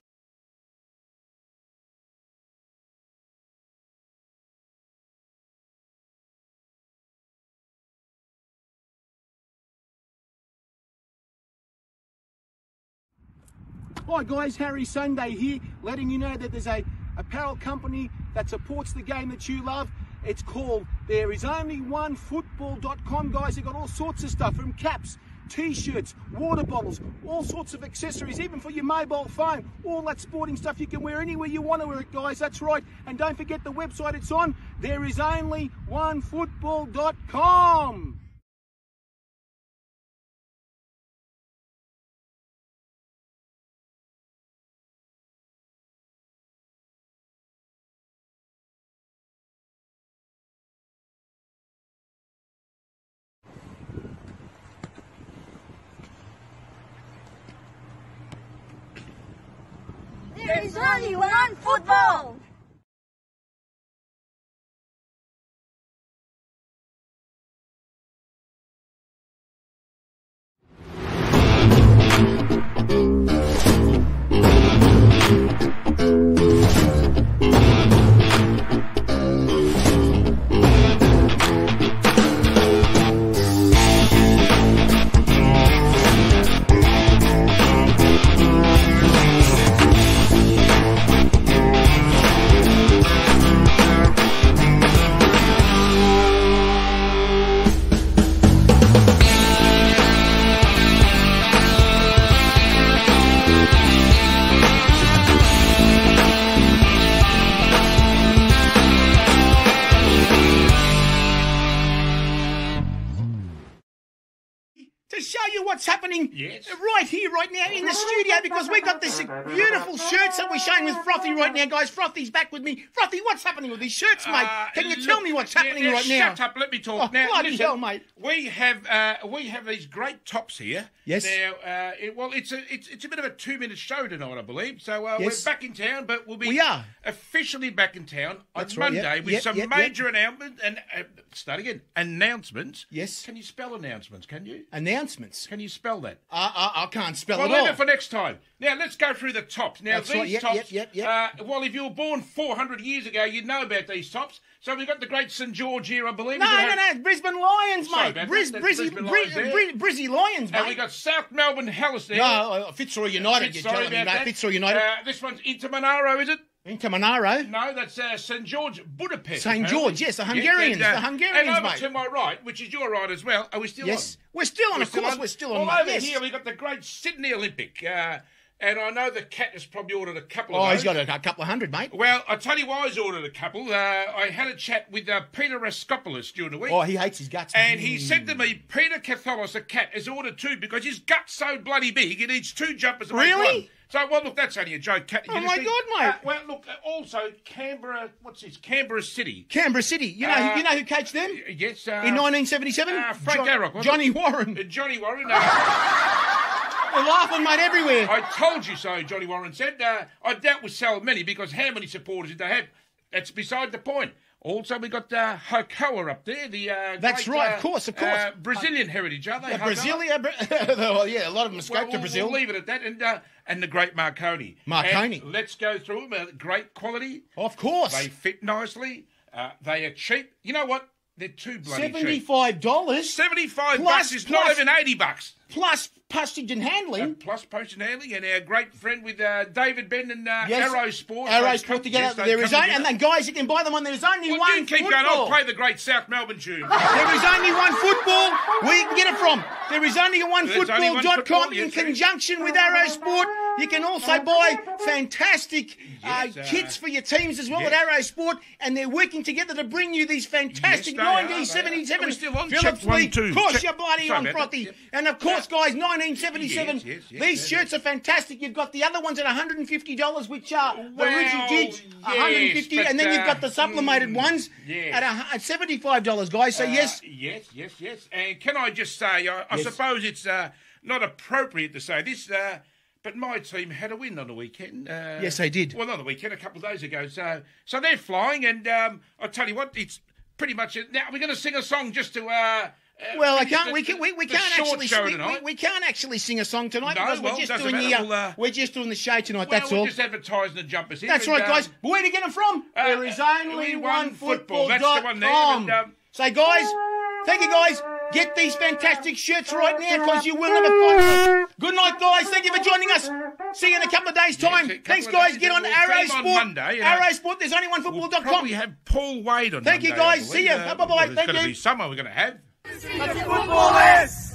Hi guys, Harry Sunday here, letting you know that there's a apparel company that supports the game that you love. It's called There Is Only One Football.com, guys. They've got all sorts of stuff from caps, t-shirts, water bottles, all sorts of accessories, even for your mobile phone. All that sporting stuff you can wear anywhere you want to wear it, guys. That's right. And don't forget the website it's on, thereisonlyonefootball.com. There is only one football. to show you what's happening Yes. right here, right now in the studio, because we got this beautiful shirts that we're showing with Frothy right now, guys. Frothy's back with me. Frothy, what's happening with these shirts, mate? Can you tell me what's happening right now? Shut up, let me talk. Oh, Now, bloody listen, hell, mate. We have these great tops here. Yes. Now, it's a bit of a 2-minute show tonight, I believe. So Yes. we're back in town, but we'll be We are. officially back in town on That's right, Monday yep, with yep, some yep, major announcements and start again. Announcements. Yes. Can you spell announcements? Can you? Announcements. Can you spell that? I can't spell Well, it all. leave it for next time. Now, let's go through the tops. Now, That's these right. Yep, tops, yep. well, if you were born 400 years ago, you'd know about these tops. So we've got the great St. George here, I believe. No, Brisbane Lions, Sorry mate. about that. That's Brisbane Lions there. Brizzy Lions, mate. And we got South Melbourne Hellas there. No, Fitzroy United, you're Sorry telling me, about mate. that. Fitzroy United. This one's Inter Monaro, is it? Into Monaro. No, that's St. George Budapest. St. apparently. George, yes, the Hungarians, Yes, the Hungarians, and over mate. to my right, which is your right as well. Are we still Yes. on? We're still on, of course, on? we're still on, Well, mate. over Yes. here, we've got the great Sydney Olympic. And I know the cat has probably ordered a couple of Oh, those. he's got a couple of hundred, mate. Well, I'll tell you why he's ordered a couple. I had a chat with Peter Raskopoulos during the week. Oh, he hates his guts. And he said to me, Peter Catholos, a cat, has ordered 2 because his gut's so bloody big, he needs 2 jumpers to make Really? one. So, well, look, that's only a joke, cat. Oh, my God, mate. Well, look, also, Canberra, Canberra City. Canberra City. You know who coached them? Yes. In 1977? Frank Arrock, wasn't Johnny it? Warren. Johnny Warren. We're laughing, mate, everywhere. I told you so, Johnny Warren said. I doubt we sell many because how many supporters did they have? That's beside the point. Also, we got Hokoa up there. That's great, right, of course. Brazilian heritage, are they? Brasilia. Well, yeah, a lot of them escaped to Brazil. We'll leave it at that. And the great Marconi. Marconi. And let's go through them. Great quality. Of course. They fit nicely. They are cheap. You know what? They're too bloody cheap. $75. $75 is not even $80. Plus postage and handling. Plus postage and handling, and our great friend with David Ben and Yes. Arrow Sport. Arrow Sport together. There is only, and then guys, you can buy them on. There's only Well, one you keep football. going. I'll play the great South Melbourne tune. There is only one football where you can get it from. There is only one There's only one football.com football, in yes, conjunction with Arrow Sport. You can also buy fantastic Yes, kits for your teams as well yes. at Arrow Sport, and they're working together to bring you these fantastic Yes, they are, 1977 they are. Are we still on? Phillips Check 1, League. 2. Of course, Check- you're bloody Sorry on, about that. Frothy. Yep. And of course, guys, 1977. Yes, These shirts are fantastic. You've got the other ones at $150, which are the Well, rigid jigs, yes, $150, but, and then you've got the sublimated ones yes. at $75, guys. So yes. Yes. And can I just say, I Yes. suppose it's not appropriate to say this, but my team had a win on the weekend. Yes, they did. Well, not the weekend, a couple of days ago. So they're flying, and I tell you what, it's pretty much it. Now we're going to sing a song just to. Well, I finish can't. the- We the can't short actually. show We tonight. can't actually sing a song tonight No, because well, we're just doesn't doing matter. we're just doing the show tonight. Well, that's we're all. just advertising the jumpers here. That's and, right, guys. But where do you get them from? There is only one football. That's the one there. .com. And, So, guys, thank you, guys. Get these fantastic shirts right now because you will never find them. Good night, guys. Thank you for joining us. See you in a couple of days' time. a couple Thanks, of guys. days. Get on We'll Arrow see you on Sport. Monday, Arrow Sport. There's only one We'll football.com. probably have Paul Wade on Thank you, Monday, I guys. See believe. ya. Bye-bye. Well, Thank It's going you. to be summer we're going to have. Football is